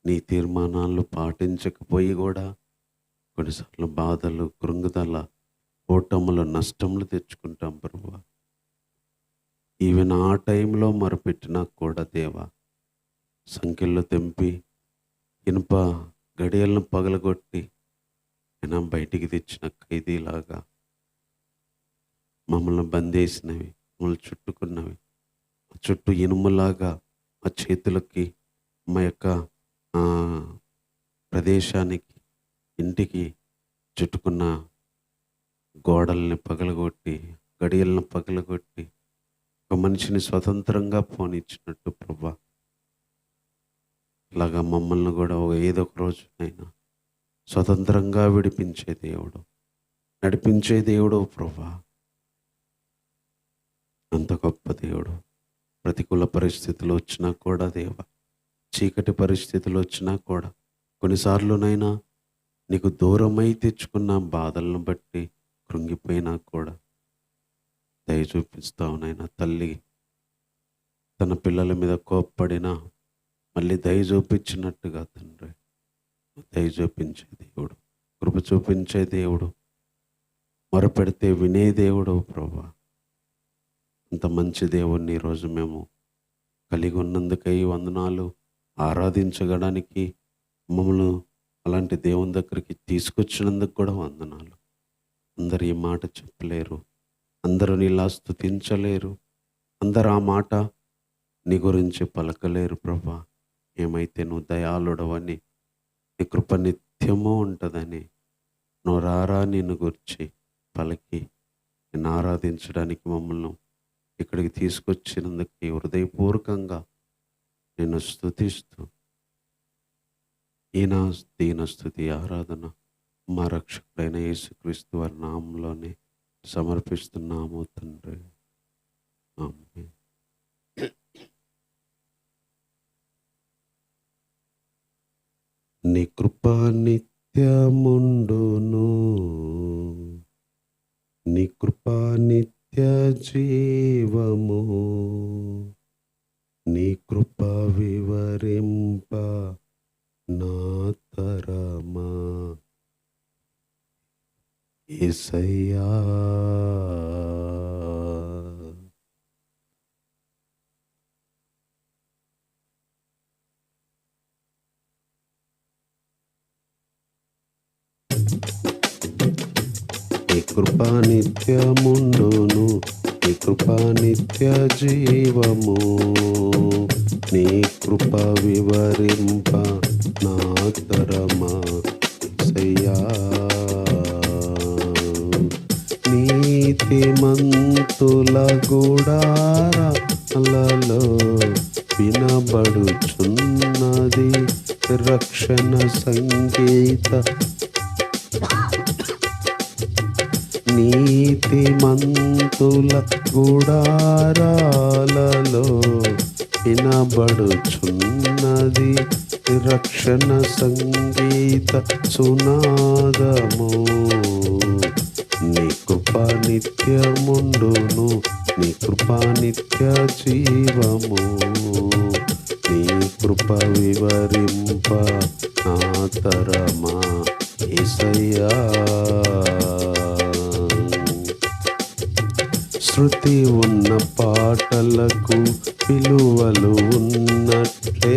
నీ తీర్మానాలు పాటించకపోయి కూడా కొన్నిసార్లు బాధలు, కృంగుదల, ఓటములు, నష్టములు తెచ్చుకుంటాం ప్రభువా. ఈవెన్ ఆ టైంలో మొరపెట్టినా కూడా దేవా, సంఖ్యల్లో తెంపి ఇనుప గడియలను పగలగొట్టి అయినా బయటికి తెచ్చిన ఖైదీలాగా మమ్మల్ని బందేసినవి, మమ్మల్ని చుట్టుకున్నవి, చుట్టూ ఇనుములాగా మా చేతులకి, మా యొక్క ప్రదేశానికి, ఇంటికి చుట్టుకున్న గోడల్ని పగలగొట్టి, గడియలను పగలగొట్టి ఒక మనిషిని స్వతంత్రంగా పోనిచ్చినట్టు ప్రభా, అలాగా మమ్మల్ని కూడా ఏదో ఒక రోజునైనా స్వతంత్రంగా విడిపించే దేవుడు, నడిపించే దేవుడు ప్రభా. అంత గొప్ప దేవుడు. ప్రతికూల పరిస్థితులు వచ్చినా కూడా దేవా, చీకటి పరిస్థితులు వచ్చినా కూడా, కొన్నిసార్లునైనా నీకు దూరమై తెచ్చుకున్న బాధలను బట్టి కృంగిపోయినా కూడా దయ చూపిస్తావు నాయన. తల్లి తన పిల్లల మీద కోప్పడినా మళ్ళీ దయ చూపించినట్టుగా తండ్రి, దయ చూపించే దేవుడు, కృప చూపించే దేవుడు, మొరపెడితే వినే దేవుడు ప్రభా. అంత మంచి దేవుణ్ణి ఈరోజు మేము కలిగి ఉన్నందుకై వందనాలు. ఆరాధించడానికి మమ్మల్ని అలాంటి దేవుని దగ్గరికి తీసుకొచ్చినందుకు కూడా వందనాలు. అందరు ఈ మాట చెప్పలేరు, అందరూ నీలా స్తుతించలేరు, అందరు ఆ మాట నీ గురించి పలకలేరు ప్రభా. ఏమైతే నువ్వు దయాళుడవని, నీ కృప నిత్యము ఉంటుందని నోరారా నిన్ను గురించి పలికి నిన్ను ఆరాధించడానికి మమ్మల్ని ఇక్కడికి తీసుకొచ్చినందుకు హృదయపూర్వకంగా నిన్ను స్తుతిస్తూ ఈ నా దీన స్తుతి ఆరాధన మా రక్షకుడైన యేసుక్రీస్తు వారి నామంలోనే సమర్పిస్తున్నాము తండ్రి. ఆమేన్. నీ కృప నిత్యముండును, నీ కృప నిత్య జీవము, నీ కృప వివరింప నా తరమా యేసయ్యా. నీ కృప నిత్యముండును, నీ కృప నిత్య జీవము, నీ కృప వివరింప నా తరమా యేసయ్యా. నీతిమంతుల గుడారాలలో వినబడుచున్నది రక్షణ సంగీత. నీతిమంతుల గుడారాలలో వినబడుచున్నది రక్షణ సంగీత సునాదము. నీ కృప నిత్యముండును, నీ కృప నిత్య జీవము, నీ కృప వివరింప నా తరమా యేసయ్యా. శృతి ఉన్న పాటలకు విలువలు ఉన్నట్లే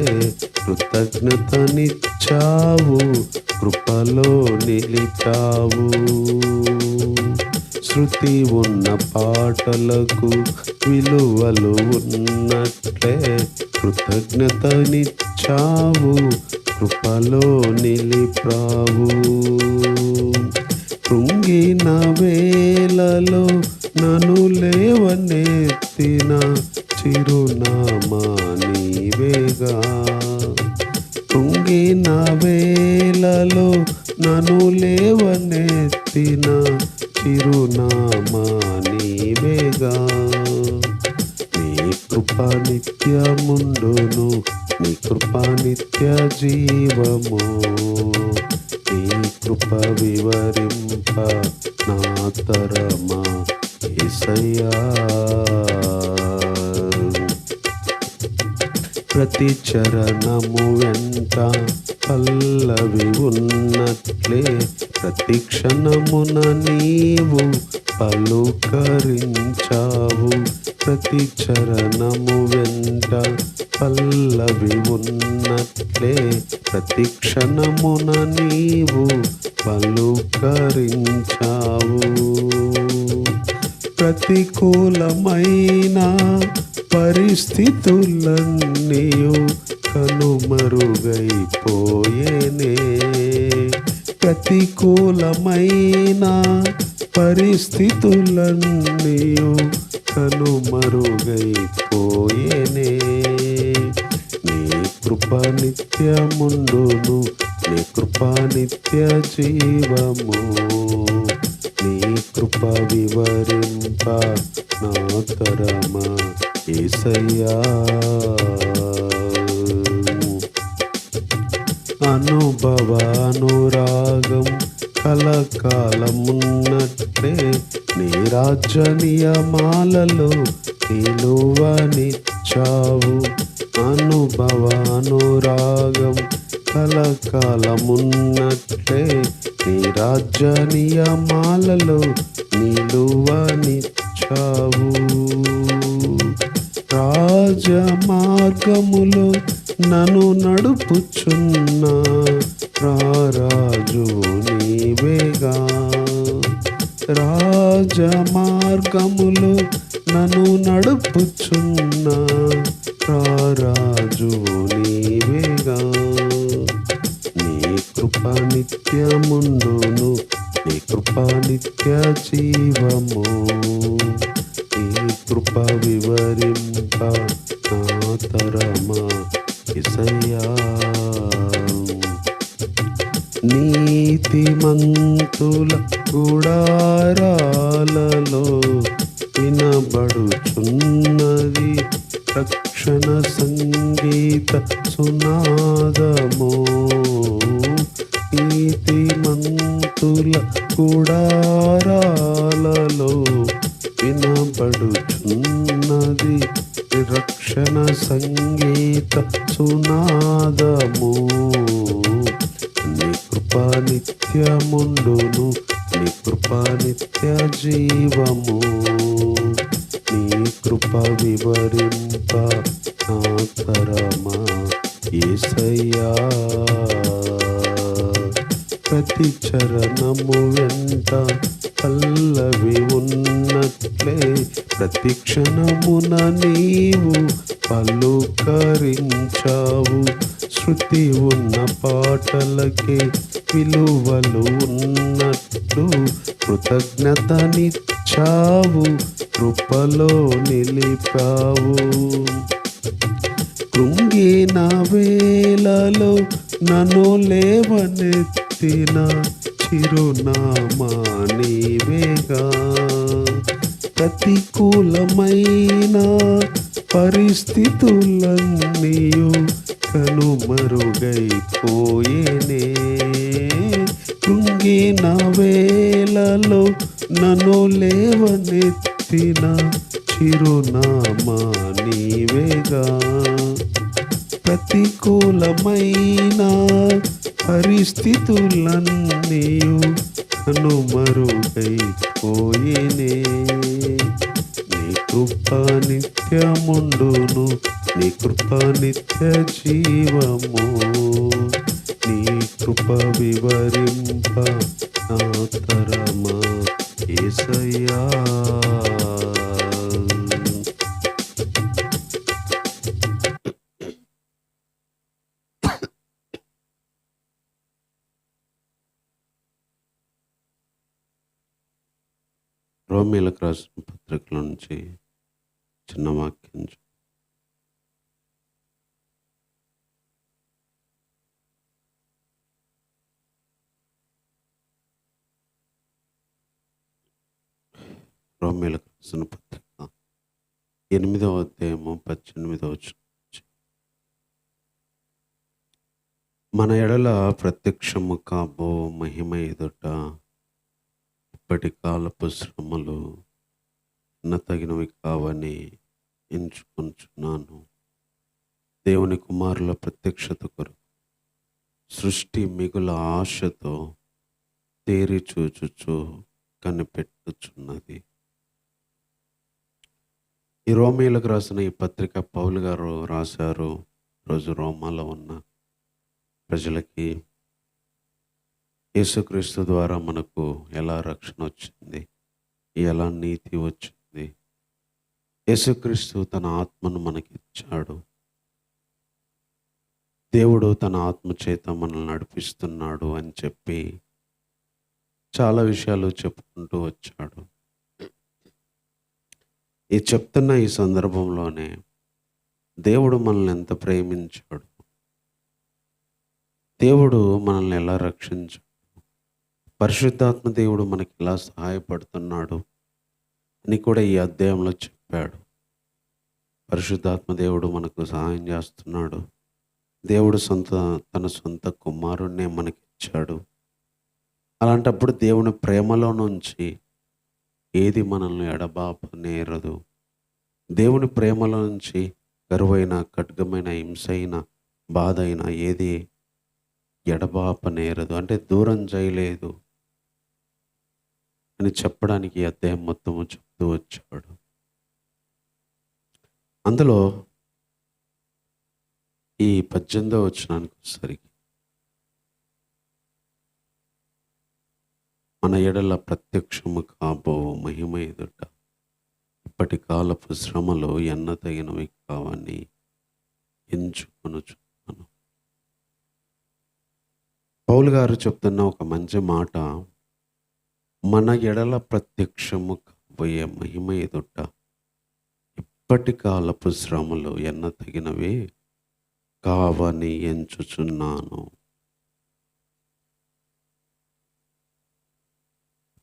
కృతజ్ఞతనిచ్చావు, కృపలో నిలిచావు. శృతి ఉన్న పాటలకు విలువలు ఉన్నట్లే కృతజ్ఞతనిచ్చావు, కృపలో నిలిపావు. కృంగిన వేళలో నన్ను లేవనెత్తిన చిరునామా నీవేగా. కృంగిన వేళలో నన్ను లేవనెత్తిన చిరునామా నీవేగా. నీ కృప నిత్యముండును, నీ కృప నిత్య జీవము, నీ కృప వివరింప నా తరమా యేసయ్యా. ప్రతి చరణము వెంట పల్లవి ఉన్నట్లే ప్రతి క్షణమున నీవు పలుకరించావు. ప్రతి చరణము వెంట పల్లవి ఉన్నట్లే ప్రతి క్షణమున నీవు పలుకరించావు. ప్రతికూలమైన పరిస్థితులన్నీయు కనుమరుగైపోయేనే. ప్రతికూలమైన పరిస్థితులన్నీయు కనుమరుగైపోయేనే. నీ కృప నిత్యముండును, నీ కృప నిత్య జీవము, నీ కృప వివరింప నా తరమా యేసయ్యా. అనుభవానురాగం కలకాలమున్నట్లే నీ రాజ్య నియమాలలో నిలువనిచ్చావు. అనుభవానురాగం కలకాలమున్నట్లే నీ రాజ్య నియమాలలో నిలువనిచ్చావు. రాజమార్గములో నన్ను నడుపుచున్న రారాజు నీవేగా. రాజమార్గములో నన్ను నడుపుచున్న రారాజు నీవేగా. నీ కృప నిత్యముండును, నీ కృప నిత్య జీవము. నీ కృప వివరింప నా తరమా యేసయ్యా. నీతిమంతుల గుడారాలలో వినబడుచున్నది రక్షణ సంగీత సునాదము. నీతిమంతుల గుడారాలలో వినబడుచున్నది రక్షణ సంగీత సునాదము. నీ కృప నిత్యముండును, నీ కృప నిత్య జీవము. నీ కృప వివరింప నా తరమా యేసయ్యా. ప్రతి చరణము వెంట పల్లవి ఉన్నట్లే ప్రతి క్షణమున నీవు పలుకరించావు. శృతి ఉన్న పాటలకే విలువలు ఉన్నట్లు కృతజ్ఞతనిచ్చావు, కృపలో నిలిపావు. కృంగిన వేళలో నన్ను లేవనెత్తిన చిరునామా నీవేగా. ప్రతికూలమైన పరిస్థితులన్నీయు కనుమరుగైపోయేనే. కృంగిన వేళలో నన్ను లేవనెత్తిన చిరునామా నీవేగా. ప్రతికూలమైన పరిస్థితులన్నీయు కనుమరుగైపోయేనే. నీ కృప నిత్యముండును, నీ కృప నిత్య జీవము. నీ కృప వివరింప నా తరమా యేసయ్యా. రోమీయులకు రాసిన పత్రికల నుంచి చిన్న వాక్యం. రోమీయులకు రాసిన పత్రిక 8వ అధ్యాయము 18వ వచనం. మన ఎడల ప్రత్యక్షము కాబో మహిమ ఎదుట ఇప్పటి కాలపు శ్రమలు తగినవి కావని ఎంచుకొంచున్నాను. దేవుని కుమారుల ప్రత్యక్షత కొరకు సృష్టి మిగుల ఆశతో తేరి చూచుచు కనిపెట్టుచున్నది. ఈ రోమీయులకు రాసిన ఈ పత్రిక పౌలు గారు రాశారు. రోజు రోమాలో ఉన్న ప్రజలకి యేసుక్రీస్తు ద్వారా మనకు ఎలా రక్షణ వచ్చింది, ఎలా నీతి వచ్చింది, యేసుక్రీస్తు తన ఆత్మను మనకిచ్చాడు, దేవుడు తన ఆత్మ చేత మనల్ని నడిపిస్తున్నాడు అని చెప్పి చాలా విషయాలు చెప్పుకుంటూ వచ్చాడు. ఈ చెప్తున్న ఈ సందర్భంలోనే దేవుడు మనల్ని ఎంత ప్రేమించాడు, దేవుడు మనల్ని ఎలా రక్షించాడు, పరిశుద్ధాత్మ దేవుడు మనకి ఎలా సహాయపడుతున్నాడు అని కూడా ఈ అధ్యాయంలో చెప్పాడు. పరిశుద్ధాత్మ దేవుడు మనకు సహాయం చేస్తున్నాడు. దేవుడు తన సొంత కుమారుణ్ణే మనకిచ్చాడు. అలాంటప్పుడు దేవుని ప్రేమలో నుంచి ఏది మనల్ని ఎడబాపనేరదు. దేవుని ప్రేమలో నుంచి కరువైన, ఖడ్గమైన, హింసైన, బాధ అయినా ఏది ఎడబాపనేరదు, అంటే దూరం చేయలేదు అని చెప్పడానికి ఈ అధ్యాయం మొత్తము చెప్తూ వచ్చాడు. అందులో ఈ 18వ వచనానికి వచ్చేసరికి మన ఎడల ప్రత్యక్షము కాబో మహిమ ఎదుట ఇప్పటి కాలపు శ్రమలు ఎన్నతగినవి కావని ఎంచుకొనుచున్నాను. పౌలు గారు చెప్తున్న ఒక మంచి మాట, మన ఎడల ప్రత్యక్షము కాబోయే మహిమ ఎదుట ఇప్పటి కాలపు శ్రమలు ఎన్నతగినవి కావని ఎంచుచున్నాను.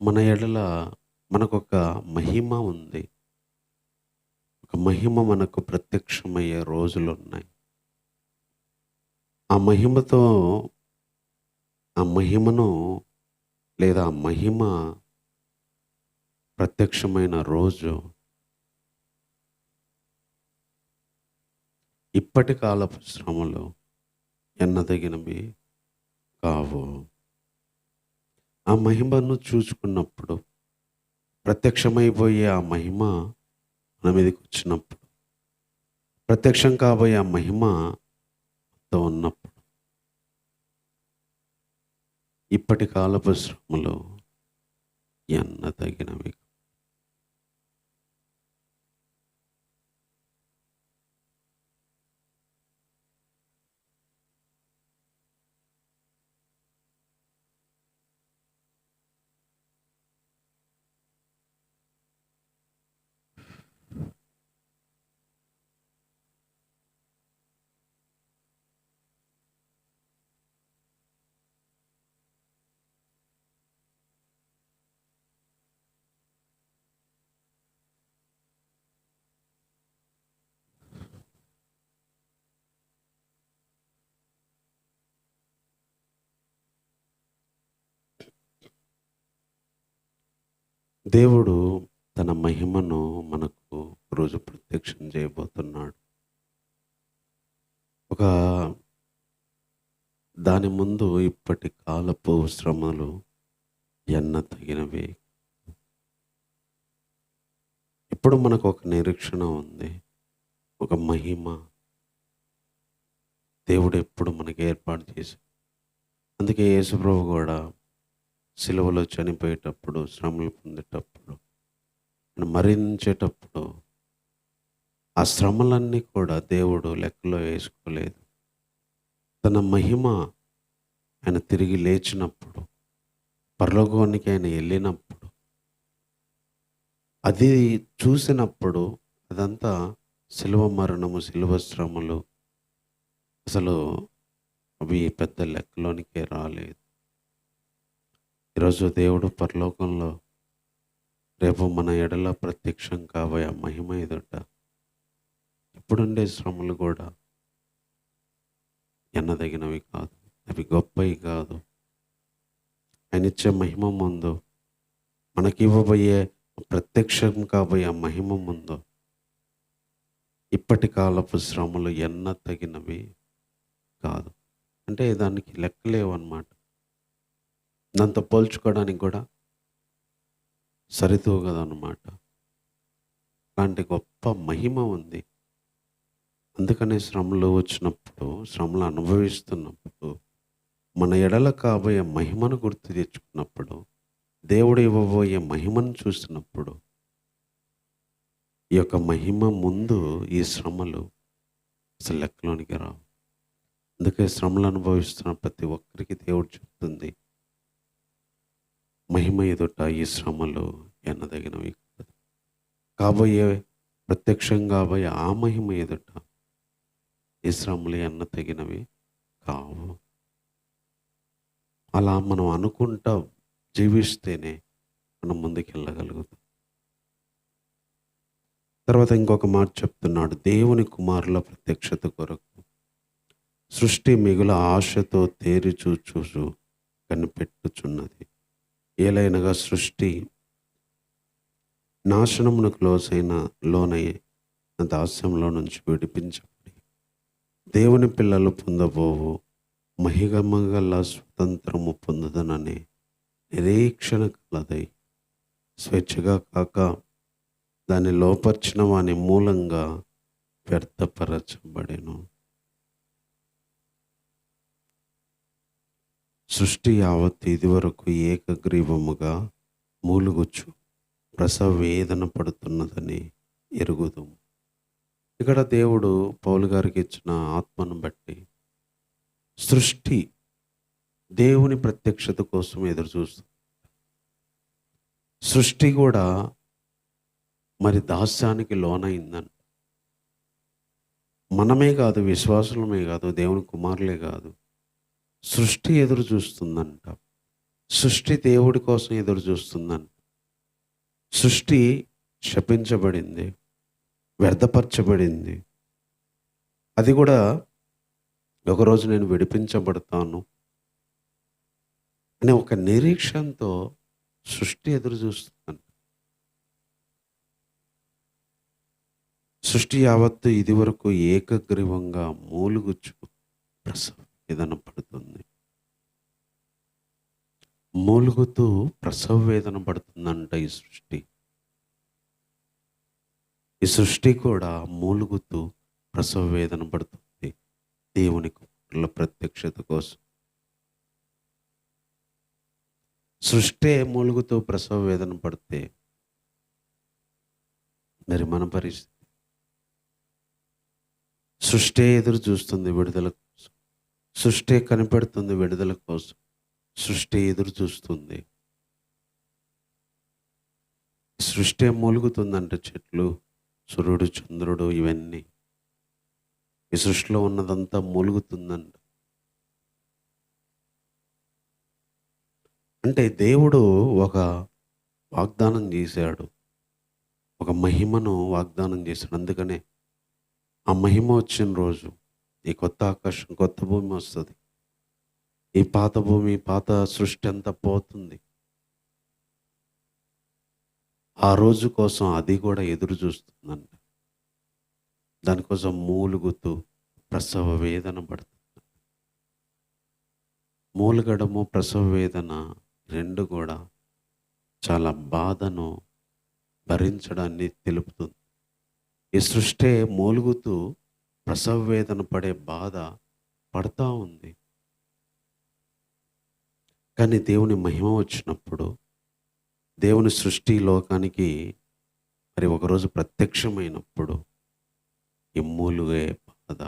మన ఎడల మనకొక మహిమ ఉంది. ఒక మహిమ మనకు ప్రత్యక్షమయ్యే రోజులున్నాయి. ఆ మహిమను లేదా ఆ మహిమ ప్రత్యక్షమైన రోజు ఇప్పటి కాలపు శ్రమలు ఎన్నదగినవి కావు. ఆ మహిమను చూసుకున్నప్పుడు, ప్రత్యక్షమైపోయే ఆ మహిమ మన మీదకి వచ్చినప్పుడు, ప్రత్యక్షం కాబోయే ఆ మహిమతో ఉన్నప్పుడు, ఇప్పటి కాలపు శ్రమలు ఎన్నదగినవి. దేవుడు తన మహిమను మనకు రోజు ప్రత్యక్షం చేయబోతున్నాడు. ఒక దాని ముందు ఇప్పటి కాలపు శ్రమలు ఎన్నతగినవి. ఇప్పుడు మనకు ఒక నిరీక్షణ ఉంది, ఒక మహిమ దేవుడు ఎప్పుడు మనకి ఏర్పాటు చేశాడు. అందుకే యేసుప్రభు కూడా సిలువలో చనిపోయేటప్పుడు, శ్రమలు పొందేటప్పుడు, మరించేటప్పుడు ఆ శ్రమలన్నీ కూడా దేవుడు లెక్కలో వేసుకోలేదు. తన మహిమ ఆయన తిరిగి లేచినప్పుడు, పరలోకానికి ఆయన వెళ్ళినప్పుడు, అది చూసినప్పుడు అదంతా సిలువ మరణము, సిలువ శ్రమలు అసలు అవి పెద్ద లెక్కలోనికే రాలేదు. ఈరోజు దేవుడు పరలోకంలో రేపు మన ఎడల ప్రత్యక్షం కాబోయే మహిమ ఎదుట ఇప్పుడుండే శ్రమలు కూడా ఎన్నదగినవి కాదు, అవి గొప్పవి కాదు. ఆయన ఇచ్చే మహిమ ముందు, మనకి ఇవ్వబోయే ప్రత్యక్షం కాబోయే మహిమ ముందు ఇప్పటి కాలపు శ్రమలు ఎన్నదగినవి కాదు. అంటే దానికి లెక్కలేవు అన్నమాట. దాంతో పోల్చుకోవడానికి కూడా సరితూగదన్నమాట. అలాంటి గొప్ప మహిమ ఉంది. అందుకనే శ్రమలు వచ్చినప్పుడు, శ్రమలు అనుభవిస్తున్నప్పుడు, మన ఎడల కాబోయే మహిమను గుర్తు తెచ్చుకున్నప్పుడు, దేవుడు ఇవ్వబోయే మహిమను చూసినప్పుడు, ఈ యొక్క మహిమ ముందు ఈ శ్రమలు అసలు లెక్కలోనికి రావు. అందుకే శ్రమలు అనుభవిస్తున్న ప్రతి ఒక్కరికి దేవుడు చెప్తుంది, మహిమ ఎదుట ఈ శ్రమలు ఎన్నదగినవి కాదు. కాబోయే ప్రత్యక్షం కాబోయే ఆ మహిమ ఎదుట ఈ శ్రమలు ఎన్నదగినవి కావు. అలా మనం అనుకుంటా జీవిస్తేనే మనం ముందుకెళ్ళగలుగుతాం. తర్వాత ఇంకొక మాట చెప్తున్నాడు, దేవుని కుమారుల ప్రత్యక్షత కొరకు సృష్టి మిగుల ఆశతో తేరి చూచు కనిపెట్టుచున్నది. ఏలైనగా సృష్టి నాశనమునకు లోనయ్యే దాస్యంలో నుంచి విడిపించబడి దేవుని పిల్లలు పొందబోవు మహిమగల స్వతంత్రము పొందుదననే నిరీక్షణ కలదై స్వేచ్ఛగా కాక దాన్ని లోపర్చిన వాని మూలంగా వ్యర్థపరచబడెను. సృష్టి యావత్ ఇది వరకు ఏకగ్రీవముగా మూలుగుచ్చు ప్రసవ వేదన పడుతున్నదని ఎరుగుదుము. ఇక్కడ దేవుడు పౌలు గారికి ఇచ్చిన ఆత్మను బట్టి సృష్టి దేవుని ప్రత్యక్షత కోసం ఎదురు చూస్తుంది. సృష్టి కూడా మరి దాస్యానికి లోనైందంట. మనమే కాదు, విశ్వాసులమే కాదు, దేవుని కుమారులే కాదు, సృష్టి ఎదురు చూస్తుందంట. సృష్టి దేవుడి కోసం ఎదురు చూస్తుందంట. సృష్టి శపించబడింది, వ్యర్థపరచబడింది. అది కూడా ఒకరోజు నేను విడిపించబడతాను అనే ఒక నిరీక్షణతో సృష్టి ఎదురు చూస్తుందంట. సృష్టి యావత్తు ఇది వరకు ఏకగ్రీవంగా మూలుగుచ్చు ప్రసవ వేదన పడుతుంది. మూలుగుతూ ప్రసవ వేదన పడుతుందంట ఈ సృష్టి. ఈ సృష్టి కూడా మూలుగుతూ ప్రసవ వేదన పడుతుంది దేవుని కుమారుల ప్రత్యక్షత కోసం. సృష్టి మూలుగుతూ ప్రసవ వేదన పడితే మరి మన పరిస్థితి? సృష్టి ఎదురు చూస్తుంది విడుదల కోసం. సృష్టి కనిపెడుతుంది విడుదల కోసం. సృష్టి ఎదురు చూస్తుంది. సృష్టి మూలుగుతుందంట. చెట్లు, సూర్యుడు, చంద్రుడు, ఇవన్నీ ఈ సృష్టిలో ఉన్నదంతా మూలుగుతుందంట. అంటే దేవుడు ఒక వాగ్దానం చేశాడు, ఒక మహిమను వాగ్దానం చేశాడు. అందుకనే ఆ మహిమ వచ్చిన రోజు ఈ కొత్త ఆకాశం, కొత్త భూమి వస్తుంది. ఈ పాత భూమి, పాత సృష్టి అంతా పోతుంది. ఆ రోజు కోసం అది కూడా ఎదురు చూస్తుందంట. దానికోసం మూలుగుతూ ప్రసవ వేదన పడుతుంది. మూలుగడము, ప్రసవ వేదన రెండు కూడా చాలా బాధను భరించడాన్ని తెలుపుతుంది. ఈ సృష్టి మూలుగుతూ ప్రసవ వేదన పడే బాధ పడతా ఉంది. కానీ దేవుని మహిమ వచ్చినప్పుడు, దేవుని సృష్టి లోకానికి మరి ఒకరోజు ప్రత్యక్షమైనప్పుడు ఈ మూలుగే బాధ,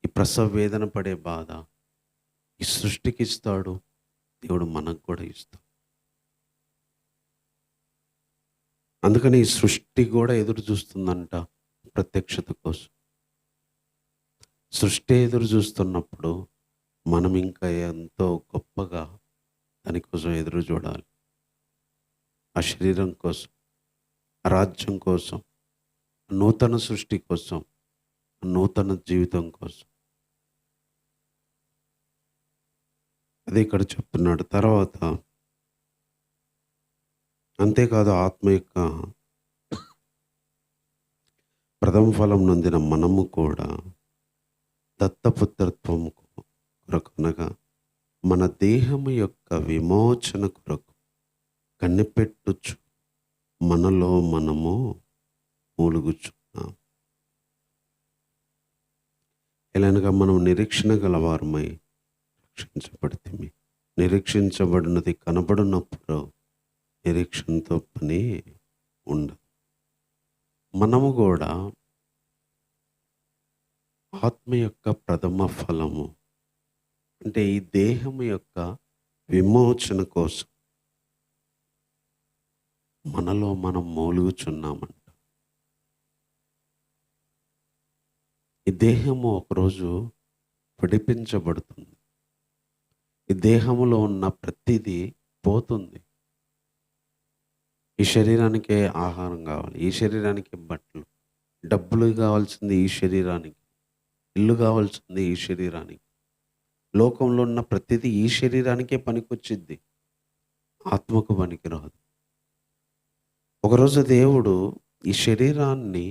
ఈ ప్రసవ వేదన పడే బాధ ఈ సృష్టికి ఇస్తాడు, దేవుడు మనకు కూడా ఇస్తాడు. అందుకని ఈ సృష్టి కూడా ఎదురు చూస్తుందంట ప్రత్యక్షత కోసం. సృష్టి ఎదురు చూస్తున్నప్పుడు మనం ఇంకా ఎంతో గొప్పగా దానికోసం ఎదురు చూడాలి. ఆ శరీరం కోసం, ఆ రాజ్యం కోసం, నూతన సృష్టి కోసం, నూతన జీవితం కోసం. అదే ఇక్కడ చెప్తున్నాడు. తర్వాత అంతేకాదు, ఆత్మ యొక్క ప్రథమ ఫలం నొందిన మనము కూడా దత్తపుత్రత్వం కొరకు, అనగా మన దేహము యొక్క విమోచన కొరకు కనిపెట్టుచు మనలో మనము మూలుగుచున్నాం. ఎలానగా మనం నిరీక్షణ గలవారమై రక్షించబడితే, నిరీక్షించబడినది కనబడినప్పుడు నిరీక్షణతో పని ఉండదు. మనము కూడా ఆత్మ యొక్క ప్రథమ ఫలము అంటే ఈ దేహము యొక్క విమోచన కోసం మనలో మనం మూలుగుచున్నామంట. ఈ దేహము ఒకరోజు విడిపించబడుతుంది. ఈ దేహములో ఉన్న ప్రతిదీ పోతుంది. ఈ శరీరానికే ఆహారం కావాలి, ఈ శరీరానికి బట్టలు, డబ్బులు కావాల్సింది ఈ శరీరానికి, ఇల్లు కావాల్సింది ఈ శరీరానికి. లోకంలో ఉన్న ప్రతిదీ ఈ శరీరానికే పనికొచ్చిద్ది, ఆత్మకు పనికిరాదు. ఒకరోజు దేవుడు ఈ శరీరాన్ని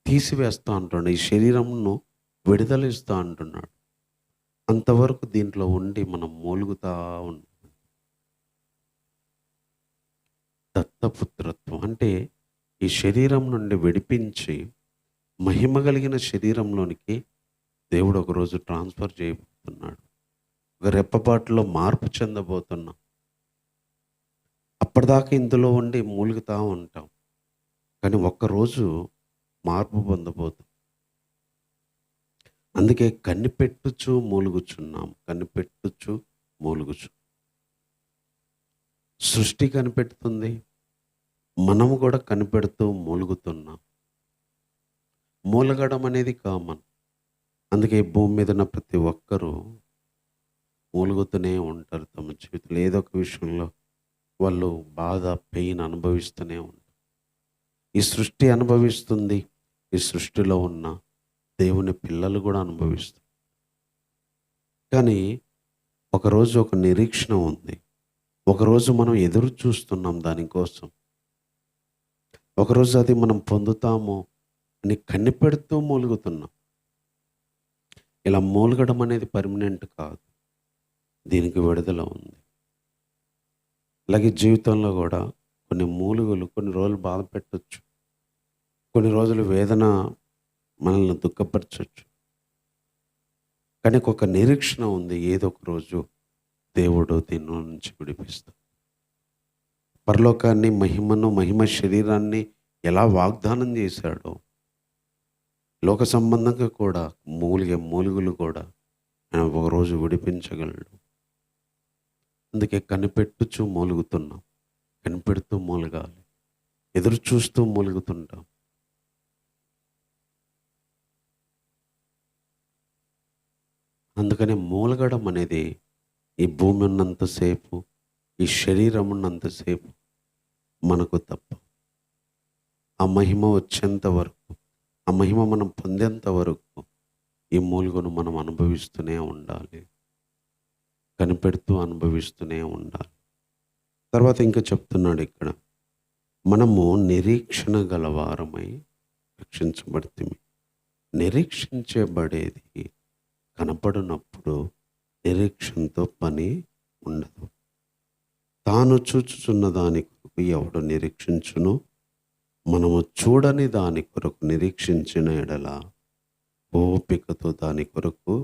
తీసివేస్తా అంటున్నాడు, ఈ శరీరంను విడుదలిస్తా అంటున్నాడు. అంతవరకు దీంట్లో ఉండి మనం మూలుగుతా ఉన్నాం. దత్తపుత్రత్వం అంటే ఈ శరీరం నుండి విడిపించి మహిమ కలిగిన శరీరంలోనికి దేవుడు ఒకరోజు ట్రాన్స్ఫర్ చేయబోతున్నాడు. ఒక రెప్పపాటులో మార్పు చెందబోతున్నాం. అప్పటిదాకా ఇందులో ఉండి మూలుగుతూ ఉంటాం. కానీ ఒక్కరోజు మార్పు పొందబోతున్నాం. అందుకే కనిపెట్టుచు మూలుగుచున్నాం. కనిపెట్టుచు మూలుగుచు. సృష్టి కనిపెడుతుంది. మనము కూడా కనిపెడుతూ మూలుగుతున్నాం. మూలగడం అనేది కామన్. అందుకే ఈ భూమి మీద ఉన్న ప్రతి ఒక్కరూ మూలుగుతూనే ఉంటారు. తమ జీవితంలో ఏదో ఒక విషయంలో వాళ్ళు బాధ, పెయిన్ అనుభవిస్తూనే ఉంటారు. ఈ సృష్టి అనుభవిస్తుంది. ఈ సృష్టిలో ఉన్న దేవుని పిల్లలు కూడా అనుభవిస్తారు. కానీ ఒకరోజు ఒక నిరీక్షణ ఉంది. ఒకరోజు మనం ఎదురు చూస్తున్నాం దానికోసం. ఒకరోజు అది మనం పొందుతాము అని కనిపెడుతూ మూలుగుతున్నాం. ఇలా మూలగడం అనేది పర్మనెంట్ కాదు. దీనికి విడుదల ఉంది. అలాగే జీవితంలో కూడా కొన్ని మూలుగులు కొన్ని రోజులు బాధ పెట్టొచ్చు. కొన్ని రోజులు వేదన మనల్ని దుఃఖపరచొచ్చు. కానీ ఒక నిరీక్షణ ఉంది. ఏదో ఒక రోజు దేవుడు దీని నుంచి విడిపిస్తాడు. పరలోకాన్ని, మహిమను, మహిమ శరీరాన్ని ఎలా వాగ్దానం చేశాడో లోక సంబంధంగా కూడా మూలుగులు కూడా ఆయన ఒకరోజు విడిపించగలడు. అందుకే కనిపెట్టుచూ మూలుగుతున్నాం. కనిపెడుతూ మూలగాలి. ఎదురు చూస్తూ మూలుగుతుంటాం. అందుకనే మూలగడం అనేది ఈ భూమి ఉన్నంతసేపు, ఈ శరీరం ఉన్నంతసేపు మనకు తప్ప. ఆ మహిమ వచ్చేంత వరకు, ఆ మహిమ మనం పొందేంత వరకు ఈ మూలుగును మనం అనుభవిస్తూనే ఉండాలి. కనిపెడుతూ అనుభవిస్తూనే ఉండాలి. తర్వాత ఇంకా చెప్తున్నాడు ఇక్కడ, మనము నిరీక్షణ గలవారమై రక్షించబడితిమి. నిరీక్షించబడేది కనపడినప్పుడు నిరీక్షణతో పని ఉండదు. తాను చూచుచున్న దాని కొరకు ఎవడు నిరీక్షించును? మనము చూడని దాని కొరకు నిరీక్షించిన ఎడల ఓపికతో దాని కొరకు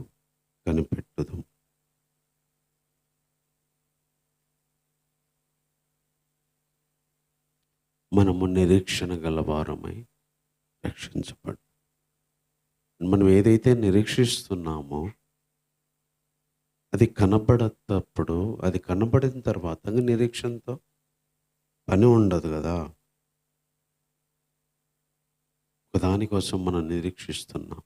కనిపెట్టుదు. మనము నిరీక్షణ గలవారమై రక్షించబడ్డాం. మనం ఏదైతే నిరీక్షిస్తున్నామో అది కనబడేటప్పుడు, అది కనబడిన తర్వాత నిరీక్షణతో పని ఉండదు కదా. ఒకదానికోసం మనం నిరీక్షిస్తున్నాం.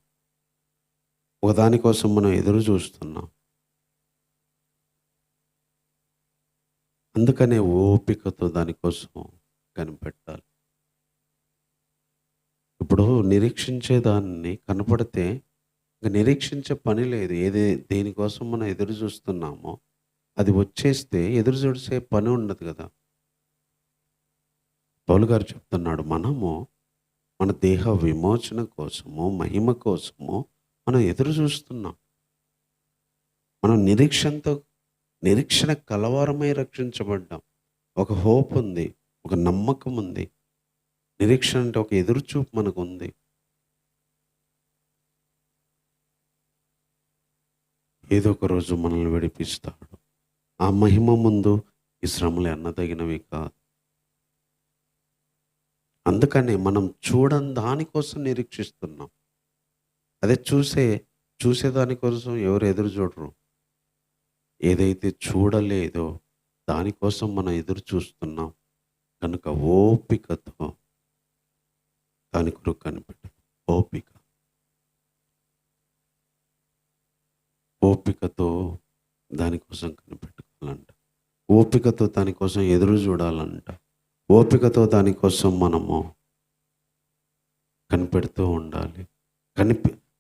ఒకదానికోసం మనం ఎదురు చూస్తున్నాం. అందుకనే ఓపికతో దానికోసం కనిపెట్టాలి. ఇప్పుడు నిరీక్షించే దాన్ని కనపడితే ఇంక నిరీక్షించే పని లేదు. దేనికోసం మనం ఎదురు చూస్తున్నామో అది వచ్చేస్తే ఎదురు చూసే పని ఉండదు కదా. పౌలు గారు చెప్తున్నాడు, మనము మన దేహ విమోచన కోసము, మహిమ కోసము మనం ఎదురు చూస్తున్నాం. మనం నిరీక్షణ కలవారమై రక్షించబడ్డాం. ఒక హోప్ ఉంది, ఒక నమ్మకం ఉంది. నిరీక్షణ అంటే ఒక ఎదురుచూపు మనకు ఉంది. ఏదో ఒక రోజు మనల్ని విడిపిస్తాడు. ఆ మహిమ ముందు ఈ శ్రమలు ఎన్నదగినవి కాదు. అందుకని మనం చూడని దానికోసం నిరీక్షిస్తున్నాం. అదే చూసేదానికోసం ఎవరు ఎదురు చూడరు. ఏదైతే చూడలేదో దానికోసం మనం ఎదురు చూస్తున్నాం కనుక ఓపికతో దాని కొరకు కనిపెట్టు. ఓపికతో దానికోసం కనిపెట్టుకోవాలంట. ఓపికతో దానికోసం ఎదురు చూడాలంట. ఓపికతో దానికోసం మనము కనిపెడుతూ ఉండాలి.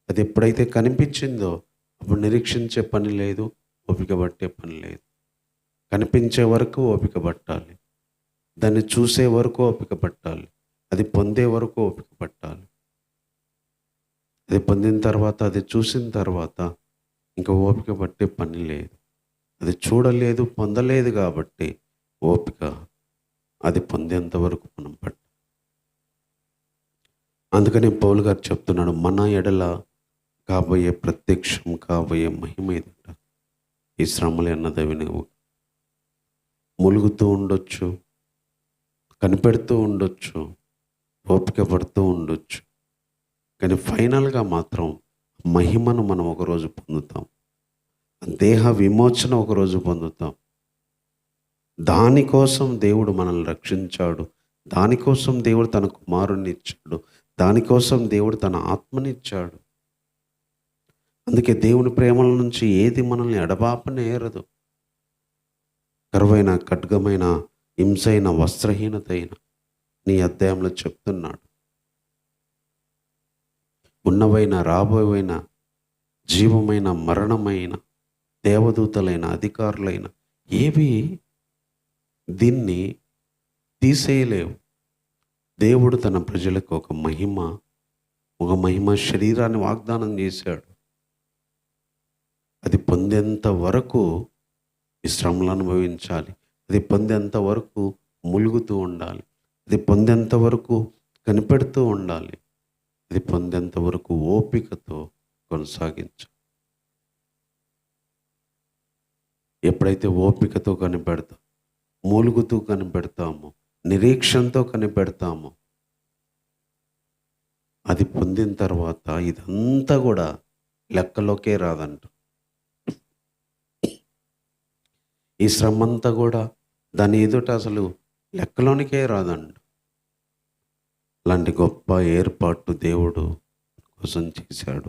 అది ఎప్పుడైతే కనిపించిందో అప్పుడు నిరీక్షించే పని లేదు, ఓపిక పట్టే పని లేదు. కనిపించే వరకు ఓపిక పట్టాలి. దాన్ని చూసే వరకు ఓపిక పట్టాలి. అది పొందే వరకు ఓపిక పట్టాలి. అది పొందిన తర్వాత, అది చూసిన తర్వాత ఇంకా ఓపిక పట్టే పని లేదు. అది చూడలేదు, పొందలేదు కాబట్టి ఓపిక అది పొందేంత వరకు మనం పట్టాలి. అందుకని పౌలు గారు చెప్తున్నాడు, మన ఎడల కాబోయే ప్రత్యక్షం కాబోయే మహిమ ఎదుట ఈ శ్రమలు అన్నదవి నువ్వు ములుగుతూ ఉండొచ్చు, కనిపెడుతూ ఉండొచ్చు, ఓపిక పడుతూ ఉండొచ్చు. కానీ ఫైనల్‌గా మాత్రం మహిమను మనం ఒకరోజు పొందుతాం. దేహ విమోచన ఒకరోజు పొందుతాం. దానికోసం దేవుడు మనల్ని రక్షించాడు. దానికోసం దేవుడు తన కుమారుణ్ణిచ్చాడు. దానికోసం దేవుడు తన ఆత్మనిచ్చాడు. అందుకే దేవుని ప్రేమల నుంచి ఏది మనల్ని ఎడబాపనేరదు. కరువైన, ఖడ్గమైన, హింసైన, వస్త్రహీనతైన నీ అధ్యాయంలో చెప్తున్నాడు. ఉన్నవైన, రాబోయైన, జీవమైన, మరణమైన, దేవదూతలైన, అధికారులైన ఏవి దీన్ని తీసేయలేవు. దేవుడు తన ప్రజలకు ఒక మహిమ శరీరాన్ని వాగ్దానం చేశాడు. అది పొందేంత వరకు ఈ శ్రమలు అనుభవించాలి. అది పొందేంత వరకు ములుగుతూ ఉండాలి. అది పొందేంత వరకు కనిపెడుతూ ఉండాలి. అది పొందేంత వరకు ఓపికతో కొనసాగించాలి. ఎప్పుడైతే ఓపికతో కనిపెడతాం, మూలుగుతూ కనిపెడతామో, నిరీక్షణతో కనిపెడతామో, అది పొందిన తర్వాత ఇదంతా కూడా లెక్కలోకే రాదంట. ఈ శ్రమంతా కూడా దాని ఎదుట అసలు లెక్కలోనికే రాదంట. అలాంటి గొప్ప ఏర్పాటు దేవుడు కోసం చేశాడు.